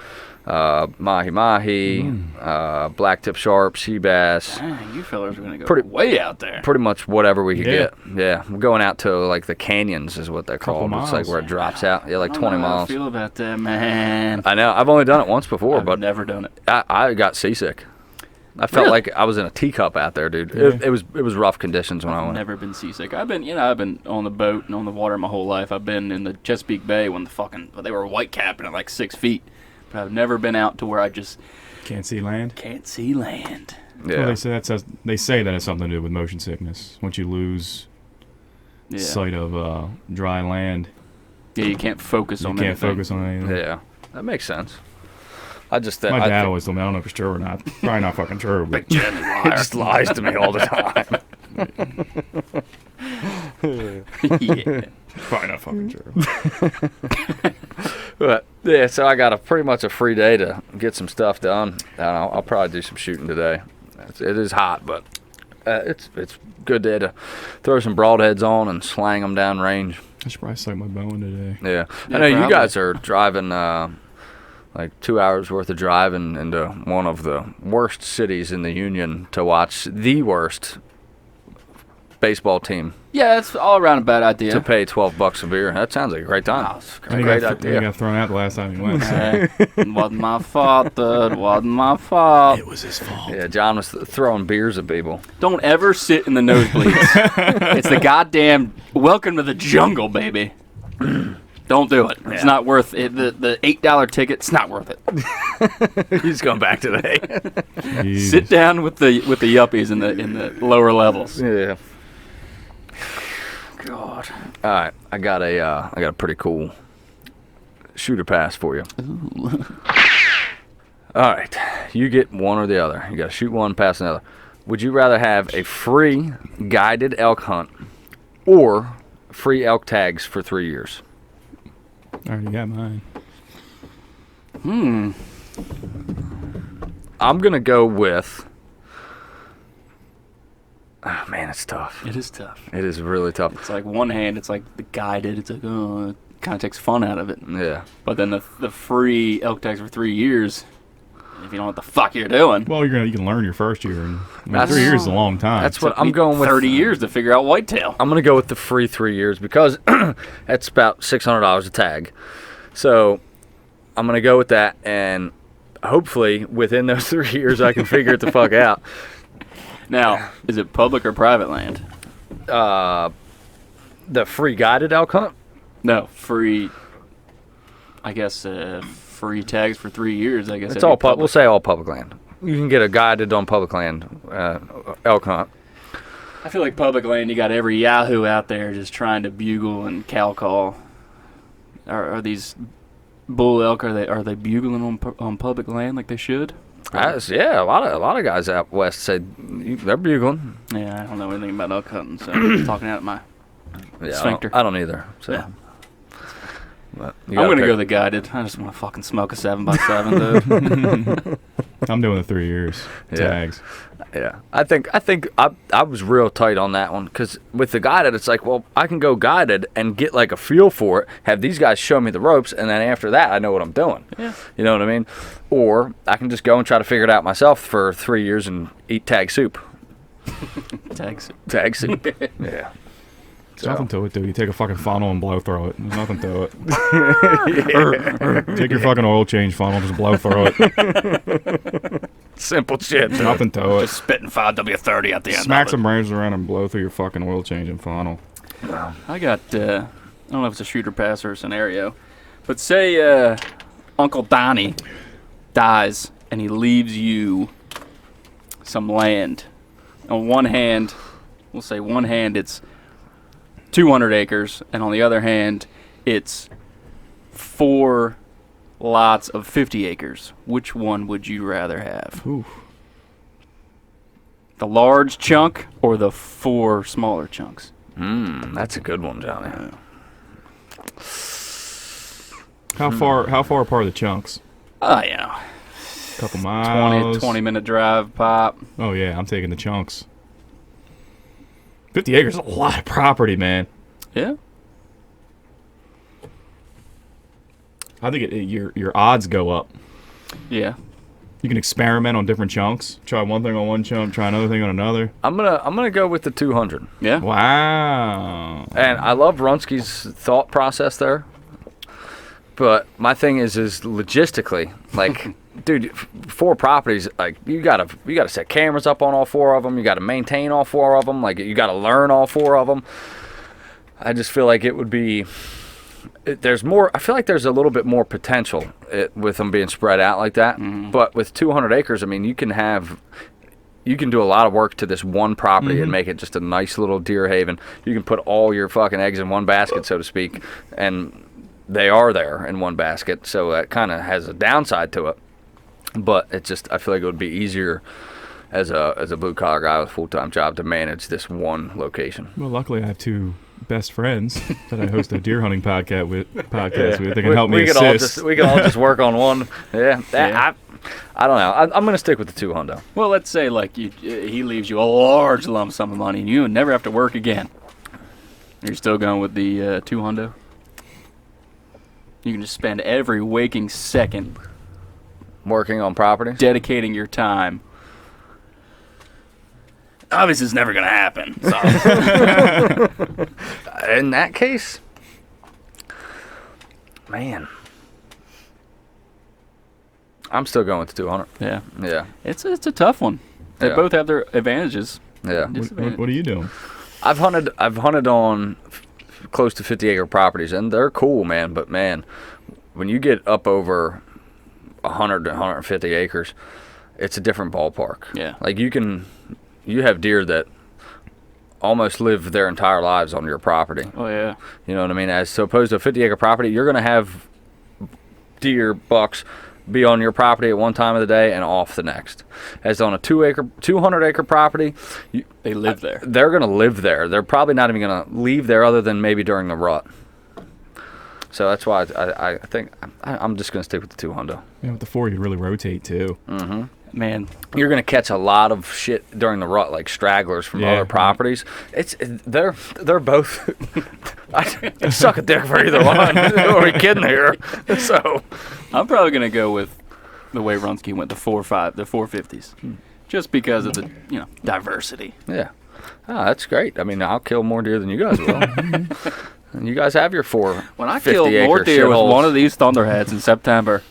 Mahi-mahi, blacktip sharp, sea bass. Dang, you fellas are going to go way out there. Pretty much whatever we could get. Yeah, we're going out to like the canyons is what they're called. It's like where it drops out. Yeah, like 20 miles. I don't know how I feel about that, man. I know. I've only done it once before, but never done it. I got seasick. I felt like I was in a teacup out there, dude. Yeah. It was rough conditions when I went. I've never been seasick. I've been on the boat and on the water my whole life. I've been in the Chesapeake Bay when they were white capping at like 6 feet. But I've never been out to where I just can't see land. Yeah. Well, they say that has something to do with motion sickness. Once you lose sight of dry land. Yeah, you can't focus on anything. You can't focus on anything. Yeah. That makes sense. I just My dad always told me, I don't know if it's true or not. Probably not fucking true, but he just lies to me all the time. Yeah. probably not fucking true. But yeah, so I got pretty much a free day to get some stuff done. I'll probably do some shooting today. It is hot, but it's a good day to throw some broadheads on and slang them down range. I should probably suck my bone today. Yeah, Yeah, I know you probably. guys are driving like 2 hours worth of driving into one of the worst cities in the Union to watch the worst baseball team Yeah, it's all around a bad idea. to pay $12 a beer. That sounds like a great time. Oh, it's I think Great I idea. got thrown out the last time he went. So. Hey, wasn't my fault, dude. Wasn't my fault. It was his fault. Yeah, John was throwing beers at people. Don't ever sit in the nosebleeds. It's the goddamn welcome to the jungle, baby. Don't do it. It's not worth it. The $8 ticket, it's not worth it. He's going back today. Jesus. Sit down with the yuppies in the lower levels. Yeah. God. All right, I got a pretty cool shooter pass for you. All right, you get one or the other. You got to shoot one, pass another. Would you rather have a free guided elk hunt or free elk tags for 3 years? I already got mine. I'm gonna go with. Oh man, it's tough. It is tough. It is really tough. It's like one hand, it's like the guided. It's like, oh, it kind of takes fun out of it. Yeah. But then the free elk tags for 3 years, if you don't know what the fuck you're doing. Well, you can learn your first year. And, That's- 3 years is a long time. That's what Took I'm me going with. 30 years to figure out whitetail. I'm gonna go with the free 3 years because that's about $600 a tag. So I'm gonna go with that, and hopefully within those 3 years I can figure it the fuck out. Now, is it public or private land? The free guided elk hunt. No, free. I guess free tags for 3 years. I guess It's it'd all be public. We'll say all public land. You can get a guided on public land elk hunt. I feel like public land. You got every Yahoo out there just trying to bugle and cow call. Are these bull elk? Are they bugling on public land like they should? Yeah, a lot of guys out west said they're bugling. Yeah, I don't know anything about elk hunting, so I'm talking out of my. Yeah, Sphincter. I don't either. So. Yeah. But I'm gonna go the guided. I just want to fucking smoke a 7x7, dude. I'm doing the 3 years Yeah. tags. Yeah, I think I was real tight on that one because with the guided, it's like, well, I can go guided and get like a feel for it, have these guys show me the ropes, and then after that, I know what I'm doing. Yeah. You know what I mean? Or I can just go and try to figure it out myself for 3 years and eat tag soup. Tags. Tag soup. Yeah. There's nothing to it, dude. You take a fucking funnel and blow through it. There's nothing to it. Take your fucking oil change funnel, just blow through it. Simple shit. There's nothing to it. Just spitting 5W30 at the end. Smack of some branches around and blow through your fucking oil change and funnel. I got. I don't know if it's a shooter pass or a scenario, but say Uncle Donnie dies and he leaves you some land. On one hand, we'll say one hand it's 200 acres, and on the other hand, it's 4 lots of 50 acres. Which one would you rather have? Ooh. The large chunk or the 4 smaller chunks? That's a good one, Johnny. How far apart are the chunks? Yeah. A couple miles. 20-minute drive pop. Oh yeah, I'm taking the chunks. 50 acres is a lot of property, man. Yeah. I think your odds go up. Yeah. You can experiment on different chunks. Try one thing on one chunk, try another thing on another. I'm gonna go with the 200. Yeah. Wow. And I love Runsky's thought process there. But my thing is logistically, like, dude, 4 properties, like you gotta set cameras up on all 4 of them. You gotta maintain all 4 of them. Like you gotta learn all 4 of them. I just feel like it would be. There's more. I feel like there's a little bit more potential with them being spread out like that. But with 200 acres, I mean, you can do a lot of work to this one property and make it just a nice little deer haven. You can put all your fucking eggs in one basket, so to speak, and they are there in one basket, so that kind of has a downside to it. But it's just, I feel like it would be easier as a blue collar guy with a full time job to manage this one location. Well, luckily I have two best friends that I host a deer hunting podcast with. They can help me assist. We can all just work on one. Yeah. I don't know. I'm going to stick with the 2 hundo. Well, let's say like he leaves you a large lump sum of money and you never have to work again. You're still going with the 2 hundo? You can just spend every waking second Working on property? dedicating your time. Obviously, it's never going to happen. So. In that case, man, I'm still going with the 200. Yeah. Yeah. It's a tough one. They Yeah. both have their advantages. Yeah. What are you doing? I've hunted on close to 50-acre properties, and they're cool, man. But man, when you get up over 100 to 150 acres, it's a different ballpark. Yeah. Like you have deer that almost live their entire lives on your property. Oh, yeah. You know what I mean? As opposed to a 50-acre property, you're going to have deer, bucks be on your property at one time of the day and off the next. As on a 200-acre property, They live there. they're going to live there. They're probably not even going to leave there other than maybe during the rut. So that's why I think I'm just going to stick with the 2 hundo. With the 4, you really rotate too. Man, You're going to catch a lot of shit during the rut, like stragglers from Yeah. other properties. They're both. I suck a dick for either one. Who are we kidding here? So I'm probably going to go with the way Runsky went, the 450s. Just because of the, diversity. yeah, that's great. I mean, I'll kill more deer than you guys will. And you guys have your 4. When I kill more deer with one of these thunderheads in September,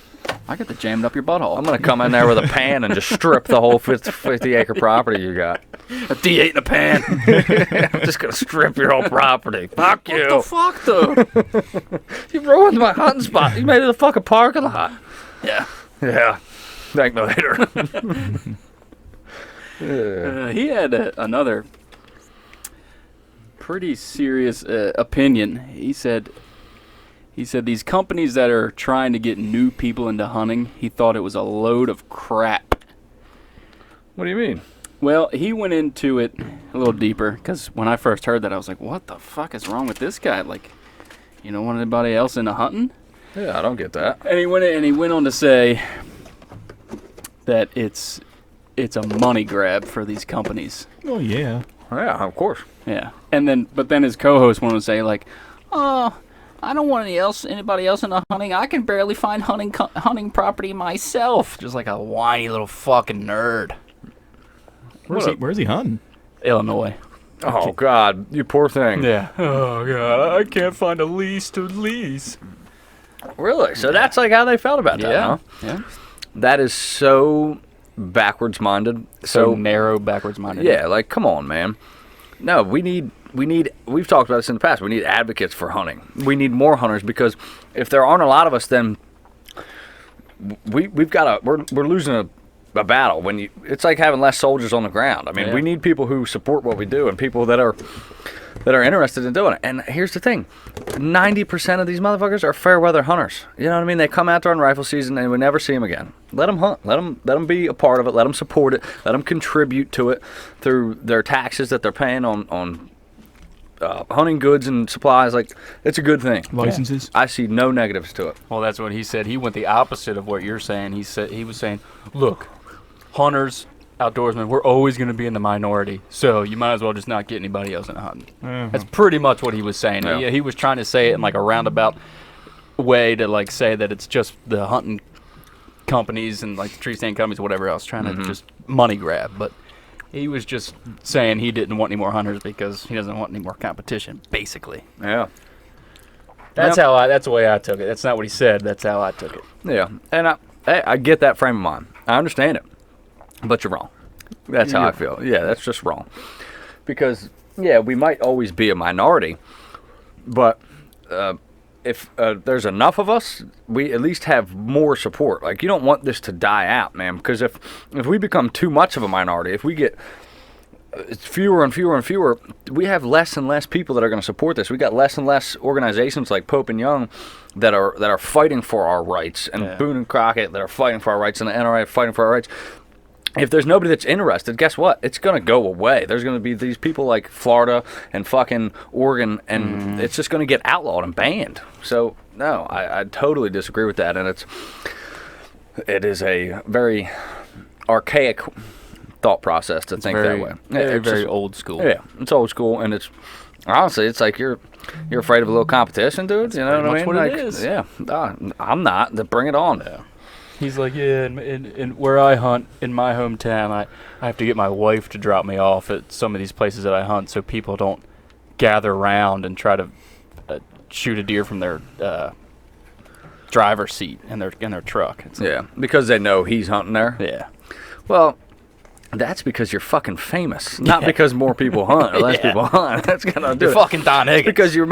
I get to jam it up your butthole. I'm going to come in there with a pan and just strip the whole 50-acre property you got. a D8 in a pan. I'm just going to strip your whole property. Fuck you. What the fuck, though? You ruined my hunting spot. You made it a fucking parking lot. Yeah. Yeah. Thank me later. He had another pretty serious opinion. He said these companies that are trying to get new people into hunting, he thought it was a load of crap. What do you mean? Well, he went into it a little deeper because when I first heard that, I was like, what the fuck is wrong with this guy? Like, you don't want anybody else into hunting? Yeah, I don't get that. And he went on to say that it's a money grab for these companies. Oh yeah. Yeah, of course. Yeah. But then his co-host wanted to say like, oh, I don't want anybody else into hunting. I can barely find hunting property myself. Just like a whiny little fucking nerd. Where's he hunting? Illinois. Oh, God. You poor thing. Yeah. Oh, God. I can't find a lease to lease. Really? So that's like how they felt about that, Yeah. huh? Yeah. That is so backwards-minded. So narrow, backwards-minded. Yeah, like, come on, man. No, we've talked about this in the past. We need advocates for hunting. We need more hunters because if there aren't a lot of us, then we're losing a battle. It's like having less soldiers on the ground. I mean, Yeah. we need people who support what we do and people that are interested in doing it. And here's the thing. 90% of these motherfuckers are fair weather hunters. You know what I mean? They come out during rifle season and we never see them again. Let them hunt. Let them be a part of it. Let them support it. Let them contribute to it through their taxes that they're paying on hunting goods and supplies. Like, it's a good thing. Licenses. I see no negatives to it. Well, that's what he said. He went the opposite of what you're saying. He was saying, look, hunters, outdoorsmen, we're always going to be in the minority, so you might as well just not get anybody else into hunting. That's pretty much what he was saying. Yeah. He was trying to say it in like a roundabout way to like say that it's just the hunting companies and like the tree stand companies, whatever else, trying to just money grab. But he was just saying he didn't want any more hunters because he doesn't want any more competition, basically. Yeah. That's the way I took it. That's not what he said. That's how I took it. Yeah. And I get that frame of mind. I understand it. But you're wrong. That's how I feel. Yeah, that's just wrong. Because, yeah, we might always be a minority, but if there's enough of us, we at least have more support. Like, you don't want this to die out, man, because if we become too much of a minority, if we get it's fewer and fewer and fewer. We have less and less people that are going to support this. We got less and less organizations like Pope and Young that are fighting for our rights, and Boone and Crockett that are fighting for our rights, and the NRA fighting for our rights. If there's nobody that's interested, guess what? It's going to go away. There's going to be these people like Florida and fucking Oregon, and it's just going to get outlawed and banned. So, no, I totally disagree with that, and it is a very archaic thought process to think that way. It's very old school. Yeah, it's old school, and it's honestly, it's like you're afraid of a little competition, dude. You know what I mean? What like, it is. Yeah, I'm not. Bring it on. Yeah. He's like, yeah, in where I hunt in my hometown, I have to get my wife to drop me off at some of these places that I hunt, so people don't gather around and try to shoot a deer from their driver's seat in their truck. It's Yeah, because they know he's hunting there. Yeah. Well, that's because you're fucking famous, not because more people hunt or less people hunt. That's gonna do You're it. fucking Don Higgins. Because you're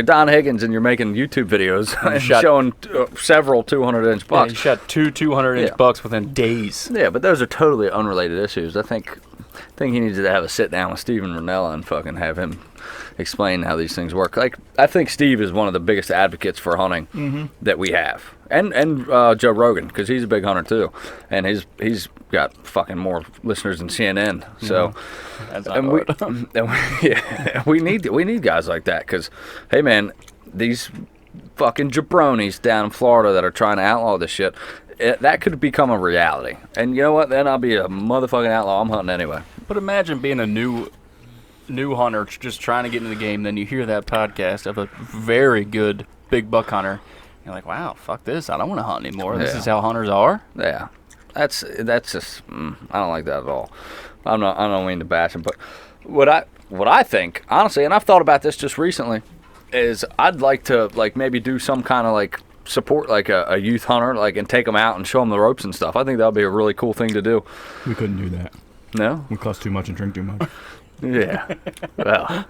Don Higgins, and you're making YouTube videos and showing several 200-inch bucks. Yeah, he shot two 200-inch bucks within days. Yeah, but those are totally unrelated issues. I think he needs to have a sit down with Steven Ranella and fucking have him explain how these things work. Like, I think Steve is one of the biggest advocates for hunting that we have, and Joe Rogan, because he's a big hunter too, and he's got fucking more listeners than CNN. So, we need guys like that, because hey man, these fucking jabronis down in Florida that are trying to outlaw this shit, that could become a reality. And you know what? Then I'll be a motherfucking outlaw. I'm hunting anyway. But imagine being a new hunter just trying to get into the game, then you hear that podcast of a very good big buck hunter. You're like, wow, fuck this. I don't want to hunt anymore. This is how hunters are. Yeah. That's just I don't like that at all. I don't mean to bash him, but what I think, honestly, and I've thought about this just recently, is I'd like to like maybe do some kind of like support like a youth hunter, like, and take them out and show them the ropes and stuff. I think that would be a really cool thing to do. We couldn't do that. No? We cuss too much and drink too much. Yeah. Well,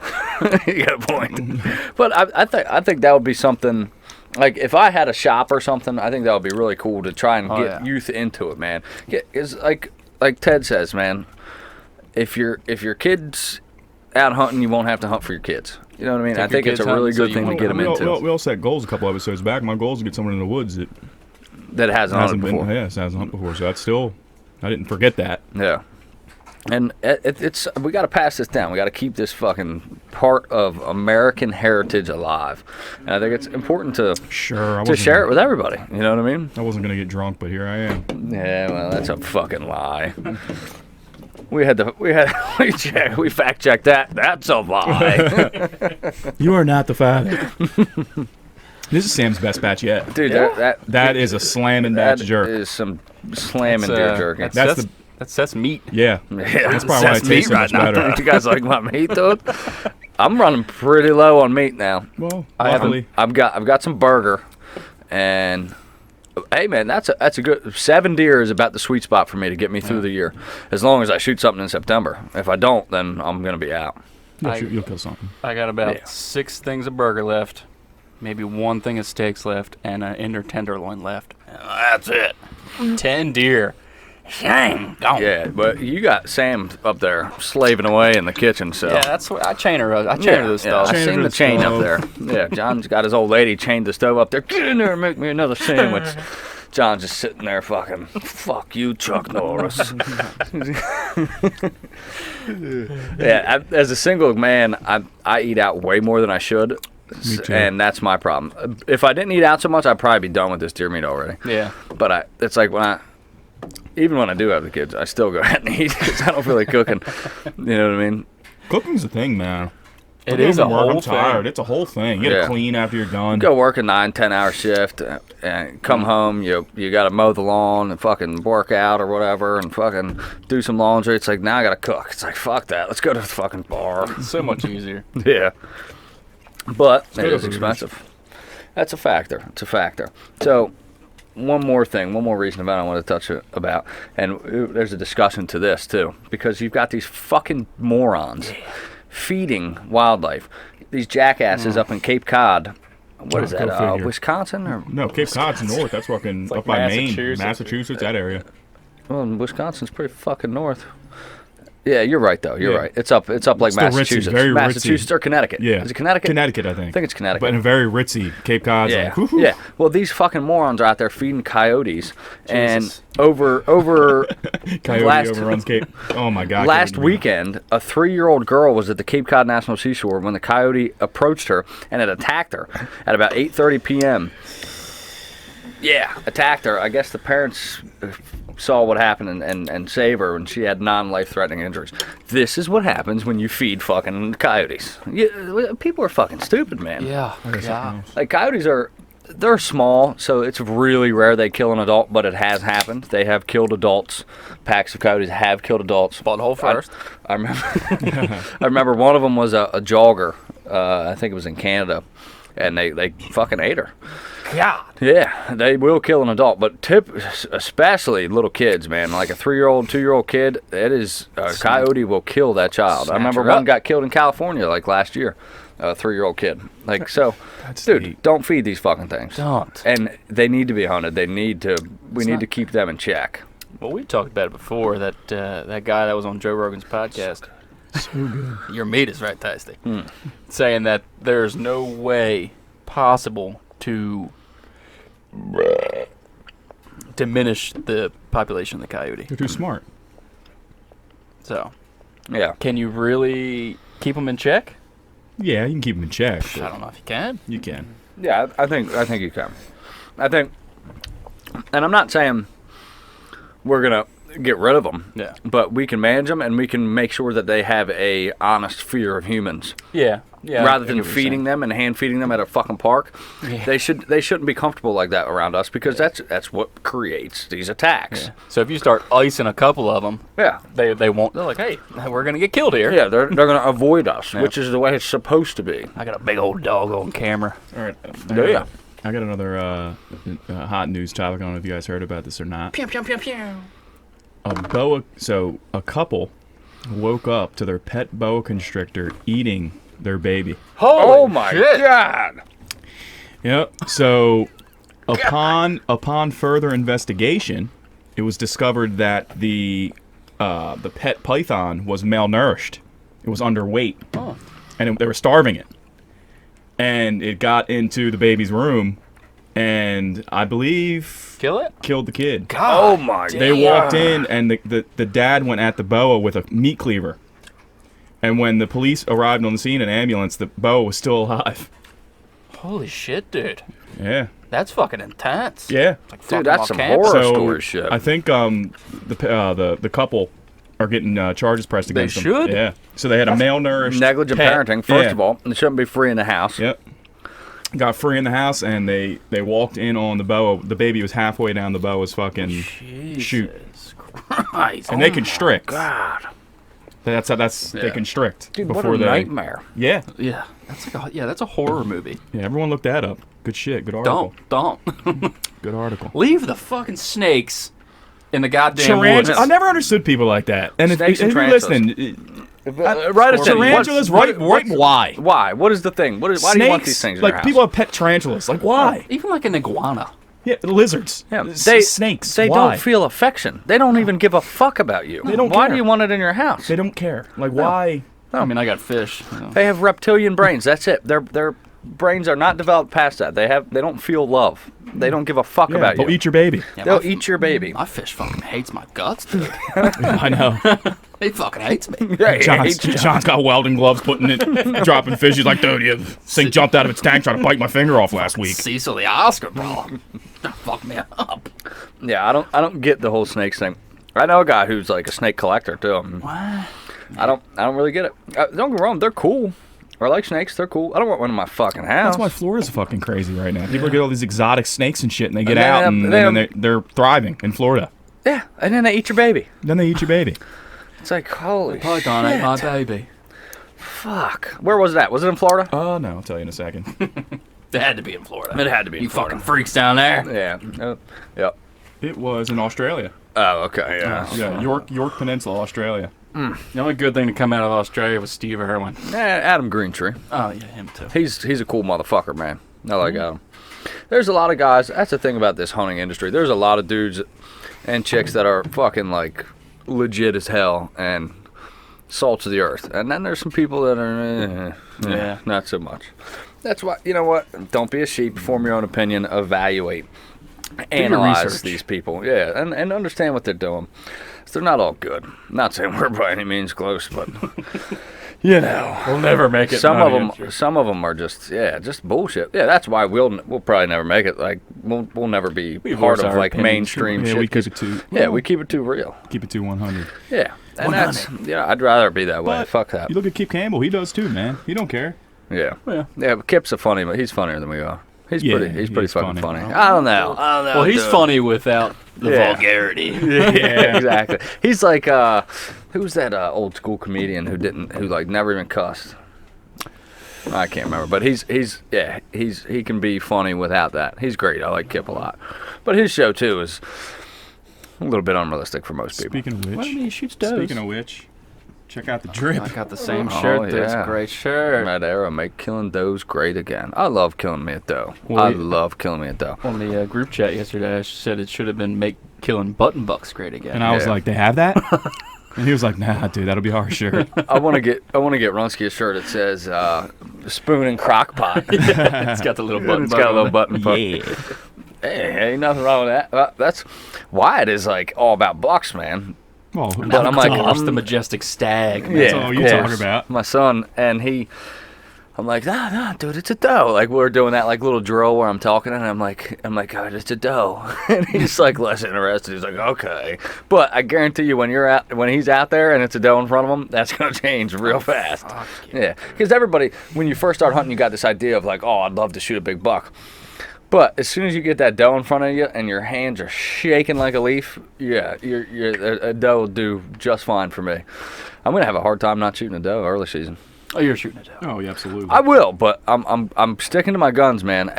you got a point. But I think that would be something. Like, if I had a shop or something, I think that would be really cool to try and get youth into it, man. It's like Ted says, man, if your kid's out hunting, you won't have to hunt for your kids. You know what I mean? I think it's a really good thing to get them into. We all set goals a couple episodes back. My goal is to get someone in the woods that hasn't hunted before. Hasn't hunted before. So that's still, I didn't forget that. Yeah. And it's we got to pass this down. We got to keep this fucking part of American heritage alive. And I think it's important to share it with everybody. You know what I mean? I wasn't gonna get drunk, but here I am. Yeah, well, that's a fucking lie. We fact checked that. That's a lie. You are not the father. This is Sam's best batch yet, dude. That is a slamming batch jerk. That is some slamming deer jerky. That's meat. Yeah. That's probably why it tastes so much better. You guys like my meat, dude? I'm running pretty low on meat now. Well, I've got some burger, and hey man, that's a good 7 deer is about the sweet spot for me to get me through the year. As long as I shoot something in September. If I don't, then I'm gonna be out. You'll kill something. I got about 6 things of burger left, maybe 1 thing of steaks left, and an inner tenderloin left. That's it. 10 deer. Shang, gone. Yeah, but you got Sam up there slaving away in the kitchen, so yeah, that's what I chain her. I chain her to the stove. I seen the chain up there. Yeah, John's got his old lady chained the stove up there. Get in there and make me another sandwich. John's just sitting there, fucking, fuck you, Chuck Norris. Yeah, as a single man, I eat out way more than I should. Me too. And that's my problem. If I didn't eat out so much, I'd probably be done with this deer meat already. Yeah, but it's like even when I do have the kids, I still go out and eat because I don't feel like cooking. You know what I mean? Cooking's a thing, man. It is a whole I'm tired. thing. It's a whole thing. You gotta clean after you're done. Go work a 9-10 hour shift and come home. You gotta mow the lawn and fucking work out or whatever and fucking do some laundry. It's like, now I gotta cook. It's like, fuck that. Let's go to the fucking bar. It's so much easier. Yeah. But it is expensive. That's a factor. It's a factor. So, one more reason about I want to touch about, and there's a discussion to this too, because you've got these fucking morons feeding wildlife. These jackasses up in Cape Cod. What is that? Wisconsin or no? Cape Cod's north. That's fucking up by Maine, Massachusetts, that area. Well, Wisconsin's pretty fucking north. Yeah, you're right though. You're right. It's up like Still Massachusetts, ritzy, very Massachusetts or Connecticut. Yeah, is it Connecticut? Connecticut, I think. I think it's Connecticut. But in a very ritzy Cape Cod. Yeah, like, woo-hoo. yeah. Well, these fucking morons are out there feeding coyotes, Jesus. and over Coyote overruns Cape. Oh my God. last weekend, a 3-year-old girl was at the Cape Cod National Seashore when the coyote approached her and it attacked her at about 8:30 p.m. Yeah, attacked her. I guess the parents saw what happened and saved her, and she had non-life-threatening injuries. This is what happens when you feed fucking coyotes. People are fucking stupid, man. Yeah. Like, coyotes they're small, so it's really rare they kill an adult, but it has happened. They have killed adults. Packs of coyotes have killed adults. Butthole first. I remember. I remember one of them was a jogger. I think it was in Canada, and they fucking ate her. God. Yeah, they will kill an adult, but especially little kids, man. Like a 3-year-old, 2-year-old kid, a coyote will kill that child. I remember one got killed in California like last year, a 3-year-old kid. Like, so, dude, neat. don't feed these fucking things. Don't. And they need to be hunted. We need to keep them in check. Well, we talked about it before, that guy that was on Joe Rogan's podcast. So good. Your meat is very tasty. Saying that there's no way possible to diminish the population of the coyote. They're too smart. So, Yeah. can you really keep them in check? Yeah, you can keep them in check. I don't know if you can. You can. Yeah, I think you can. I think, and I'm not saying we're gonna get rid of them. Yeah. But we can manage them, and we can make sure that they have a honest fear of humans. Yeah. Yeah. Rather than feeding them and hand feeding them at a fucking park, they shouldn't be comfortable like that around us, because that's what creates these attacks. Yeah. So if you start icing a couple of them, Yeah. they won't. They're like, hey, we're gonna get killed here. Yeah, they're gonna avoid us, which is the way it's supposed to be. I got a big old dog on camera. All right. Yeah. I got another hot news topic. I don't know if you guys heard about this or not. Pew, pew, pew, pew. A couple woke up to their pet boa constrictor eating their baby. Oh my God! Yep. So upon further investigation, it was discovered that the pet python was malnourished. It was underweight. Oh. And they were starving it. And it got into the baby's room, and I believe killed the kid. God. Oh my! They walked in, and the dad went at the boa with a meat cleaver. And when the police arrived on the scene, an ambulance, the boa was still alive. Holy shit, dude. Yeah. That's fucking intense. Yeah. Like, Dude, that's some volcano. horror So story shit. I think the couple are getting charges pressed against them. They should. Yeah. So they had a malnourished negligent pet. parenting. First of all, it shouldn't be free in the house. Yep. Got free in the house, and they walked in on the boa. The baby was halfway down the boa's fucking chute. Christ. And they constrict. God. They constrict. Dude, before what a they, nightmare. Yeah. Yeah. That's a horror movie. Yeah, everyone look that up. Good shit. Good article. Don't. Good article. Leave the fucking snakes in the goddamn woods. I never understood people like that. And Snakes if and you're listening, Right, tarantulas, right? Why? Why? What is the thing? Why do you want these things in your like house? people have pet tarantulas. Like why? Even like an iguana. Yeah, lizards. Yeah, Snakes. They why? don't feel affection. They don't even give a fuck about you. They don't Why care. do you want it in your house? They don't care. Like why? I mean, I got fish. So. They have reptilian brains. That's it. Their brains are not developed past that. They don't feel love. They don't give a fuck about you. They'll eat your baby. Yeah, They'll eat your baby. My fish fucking hates my guts, dude. I know. He fucking hates me. Yeah, John's got welding gloves, putting it, dropping fish. He's like, dude, thing jumped out of its tank, trying to bite my finger off last week. Cecil the Oscar, bro. Fuck me up. Yeah, I don't get the whole snakes thing. I know a guy who's like a snake collector too. What? I don't really get it. Don't get me wrong, they're cool. I like snakes. They're cool. I don't want one in my fucking house. That's why Florida's fucking crazy right now. People get all these exotic snakes and shit, and they get And then, out, and and they're thriving in Florida. Yeah, and then they eat your baby. Then they eat your baby. It's like, holy Python ate my shit. baby. Fuck. Where was that? Was it in Florida? Oh, no, I'll tell you in a second. It had to be in Florida. It had to be in You Florida. fucking freaks down there. Yeah. Yep. It was in Australia. Oh, okay. Yeah. Yeah, York Peninsula, Australia. The only good thing to come out of Australia was Steve Irwin. Adam Greentree. Oh, yeah, him too. He's a cool motherfucker, man. I like Adam. There's a lot of guys. That's the thing about this hunting industry. There's a lot of dudes and chicks that are fucking like legit as hell, and salts of the earth. And then there's some people that are, Yeah. not so much. That's why, you know what? Don't be a sheep. Form your own opinion. Evaluate. Analyze research. these people. Yeah, and understand what they're doing. They're not all good. Not saying we're by any means close, but you know, We'll never make it. some not of them, answer. some of them are just bullshit. Yeah, that's why we'll probably never make it. Like we'll never be We part voice of our like opinions. mainstream Yeah, shit. we keep 'cause- it to. yeah, we keep it too real. keep it to 100. Yeah, and that's I'd rather be that way. But Fuck that. You look at Kip Campbell. He does too, man. He don't care. Yeah, Yeah. But Kip's a funny, but he's funnier than we are. He's Yeah, pretty he's fucking funny. funny. I don't know. Well, he's dude. funny without the Yeah. vulgarity. Yeah, exactly. He's like, who's that old school comedian who like never even cussed? I can't remember, but he can be funny without that. He's great. I like Kip a lot, but his show too is a little bit unrealistic for most people. Speaking of which, Well, I mean, he shoots does. speaking of which, check out the drip. I got the same Oh, shirt. That's yeah. a great shirt. That era, make killing does great again. I love killing me at dough. Well, I yeah. love killing me at dough. On the group chat yesterday, I said it should have been make killing button bucks great again. And I was Yeah. like, they have that? And he was like, nah, dude, that'll be our shirt. I want to get Runsky a shirt that says spoon and crock pot. It's got the little button. It's got a little button. Yeah. Hey, ain't nothing wrong with that. That's Wyatt is like all about bucks, man. Well, But I'm like, That's the majestic stag. That's all you talk about. My son and I'm like, nah, dude, it's a doe. Like we're doing that like little drill where I'm talking and I'm like, God, it's a doe. And he's like less interested. He's like, okay. But I guarantee you, when he's out there and it's a doe in front of him, that's gonna change real fast. Yeah, because everybody, when you first start hunting, you got this idea of like, oh, I'd love to shoot a big buck. But as soon as you get that doe in front of you and your hands are shaking like a leaf, yeah, a doe will do just fine for me. I'm gonna have a hard time not shooting a doe early season. Oh, you're shooting it out. Oh, yeah, absolutely. I will, but I'm sticking to my guns, man.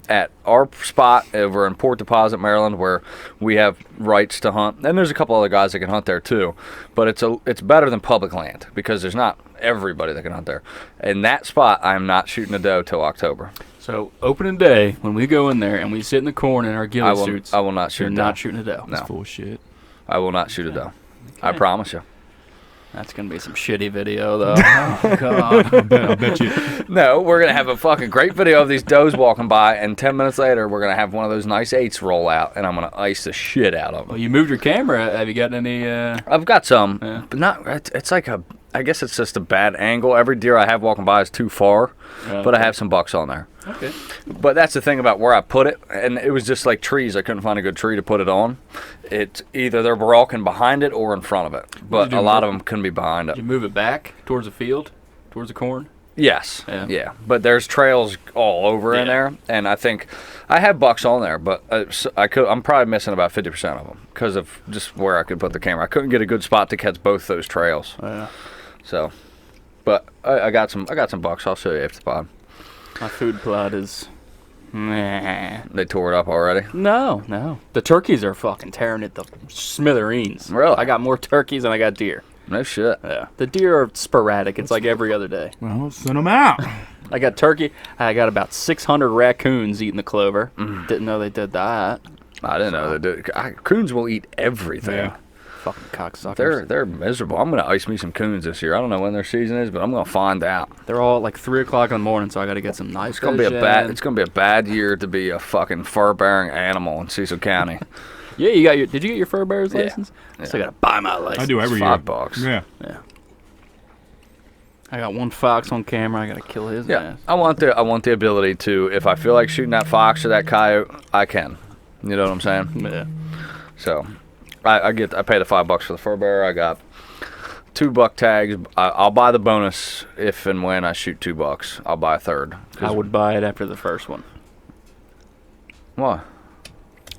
At our spot over in Port Deposit, Maryland, where we have rights to hunt, and there's a couple other guys that can hunt there too. But it's better than public land because there's not everybody that can hunt there. In that spot, I'm not shooting a doe till October. So opening day, when we go in there and we sit in the corn in our ghillie suits, I will not shoot you're a doe. not shooting a doe. No. It's full of shit. I will not shoot a doe. I promise you. That's gonna be some shitty video though. Oh God. I'll bet you. No, we're going to have a fucking great video of these does walking by, and 10 minutes later, we're going to have one of those nice 8s roll out, and I'm going to ice the shit out of them. Well, you moved your camera. Have you got any? I've got some, Yeah. but not, it's like I guess it's just a bad angle. Every deer I have walking by is too far, but I have some bucks on there. Okay. But that's the thing about where I put it, and it was just like trees. I couldn't find a good tree to put it on. It's either they're walking behind it or in front of it, but a lot of them couldn't be behind it. Did you move it back towards the field, towards the corn? Yes. Yeah. Yeah. But there's trails all over in Yeah. there, and I think I have bucks on there, but I'm probably missing about 50% of them because of just where I could put the camera. I couldn't get a good spot to catch both those trails. Yeah. So, but I got some bucks. I'll show you after the pod. My food plot is. Nah. They tore it up already. No. The turkeys are fucking tearing it the smithereens. Really? I got more turkeys than I got deer. No shit. Yeah. The deer are sporadic. It's like every other day. Well, send them out. I got turkey. I got about 600 raccoons eating the clover. Didn't know they did that. I didn't know they did. Coons will eat everything. Yeah. Fucking cocksuckers. They're miserable. I'm gonna ice me some coons this year. I don't know when their season is, but I'm gonna find out. They're all like 3 o'clock in the morning, so I got to get some nice. It's gonna be It's gonna be a bad year to be a fucking fur-bearing animal in Cecil County. Yeah, you got your. Did you get your fur bearer's Yeah. license? I still gotta buy my license. I do every It's year. $5. Yeah. Yeah. I got one fox on camera. I gotta kill his Yeah, ass. I want the ability to, if I feel like shooting that fox or that coyote, I can. You know what I'm saying? Yeah. So, I pay the $5 for the fur bearer. I got 2 buck tags. I'll buy the bonus if and when I shoot 2 bucks. I'll buy a third. I would buy it after the first one. Why?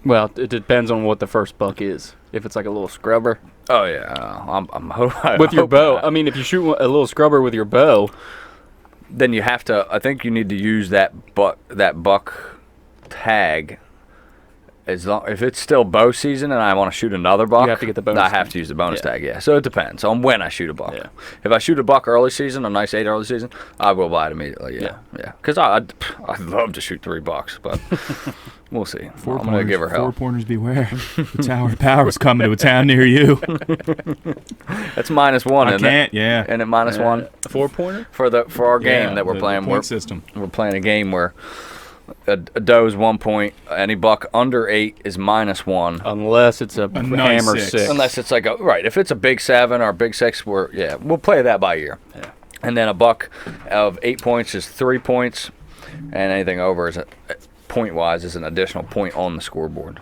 Well, it depends on what the first buck is. If it's like a little scrubber Oh yeah, I'm with your hope bow. not. I mean, if you shoot a little scrubber with your bow, Then you have to. I think you need to use that buck tag if it's still bow season and I want to shoot another buck, have to get the bonus I have tag. to use the bonus Yeah. tag. Yeah, so it depends on when I shoot a buck. Yeah. If I shoot a buck early season, a nice 8 early season, I will buy it immediately. Yeah, because I'd love to shoot 3 bucks, but we'll see. I'm gonna give her Four help. pointers beware. The Tower of Power is coming to a town near you. That's -1. I isn't it? can't. Yeah. And at -1 A 4-pointer? for our game Yeah, that we're the playing. point system. We're playing a game where a doe's 1 point. Any buck under 8 is -1. Unless it's a nice hammer 6. 6. Unless it's like if it's a big 7 or a big 6, we'll play that by ear. Yeah. And then a buck of 8 points is 3 points, and anything over is point wise is an additional point on the scoreboard.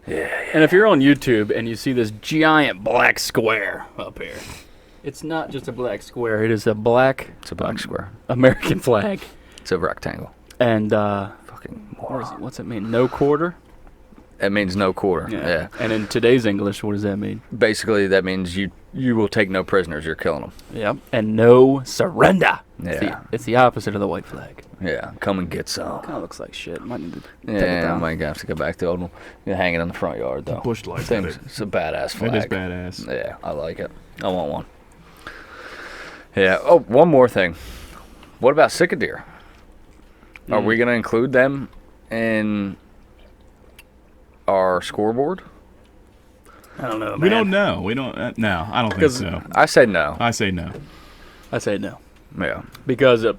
Yeah. And if you're on YouTube and you see this giant black square up here, it's not just a black square. It is a black It's a black square. American flag. It's a rectangle. And Fucking moron. what's it mean? No quarter? It means no quarter. Yeah. And in today's English, what does that mean? Basically, that means you will take no prisoners. You're killing them. Yep. And no surrender. Yeah. It's the opposite of the white flag. Yeah. Come and get some. Kind of looks like shit. Might need to take it Yeah, I down. might have to go back to the old one. You hang it in the front yard, though. Bush lights. It's a badass flag. It is badass. Yeah, I like it. I want one. Yeah. Oh, one more thing. What about sick deer? Are we going to include them in our scoreboard? I don't know, man. We don't know. We don't. No, I don't think 'Cause so. I say no. I say no. I say no. Yeah. Because a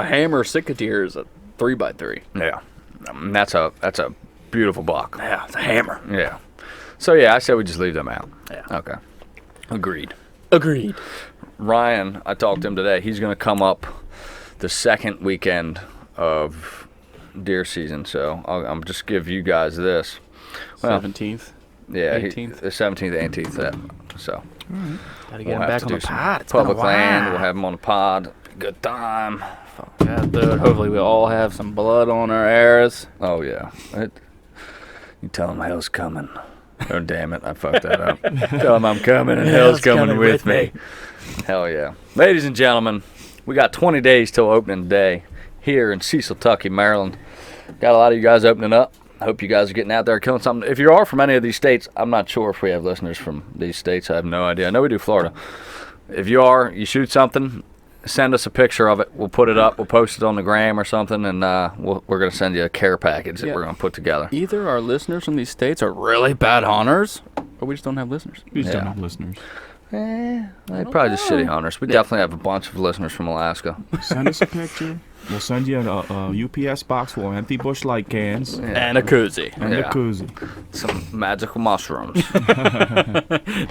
hammer cicadeer is a 3x3. Yeah. That's a beautiful buck. Yeah, it's a hammer. Yeah. So yeah, I say we just leave them out. Yeah. Okay. Agreed. Agreed. Ryan, I talked to him today. He's going to come up the second weekend of deer season. So I'll just give you guys this. Well, 17th. Yeah, 18th? the 17th, 18th. So Gotta get we'll him have back to on do the some pod. It's been a public land. while. We'll have him on the pod. Good time. Yeah, dude. Hopefully we'll all have some blood on our arrows. Oh yeah. You tell him hell's coming. Oh damn it! I fucked that up. Tell him I'm coming and hell's coming with me. Hell yeah. Ladies and gentlemen, we got 20 days till opening day here in Cecil, Tucky, Maryland. Got a lot of you guys opening up. I hope you guys are getting out there killing something. If you are from any of these states, I'm not sure if we have listeners from these states. I have no idea. I know we do Florida. If you are, you shoot something, send us a picture of it. We'll put it up. We'll post it on the gram or something, and we're going to send you a care package that Yeah. we're going to put together. Either our listeners from these states are really bad hunters, or we just don't have listeners. We just Yeah. don't have listeners. They're probably just shitty hunters. We definitely have a bunch of listeners from Alaska. Send us a picture. We'll send you a UPS box full of empty Bush Light cans And a koozie. and Yeah. a koozie. Some magical mushrooms.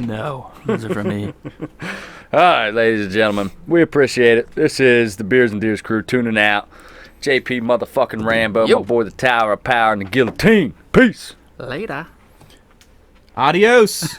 No, those are for me. All right, ladies and gentlemen, we appreciate it. This is the Beers and Deers crew tuning out. JP motherfucking Rambo, Yo. my boy the Tower of Power and the Guillotine. Peace. Later. Adios.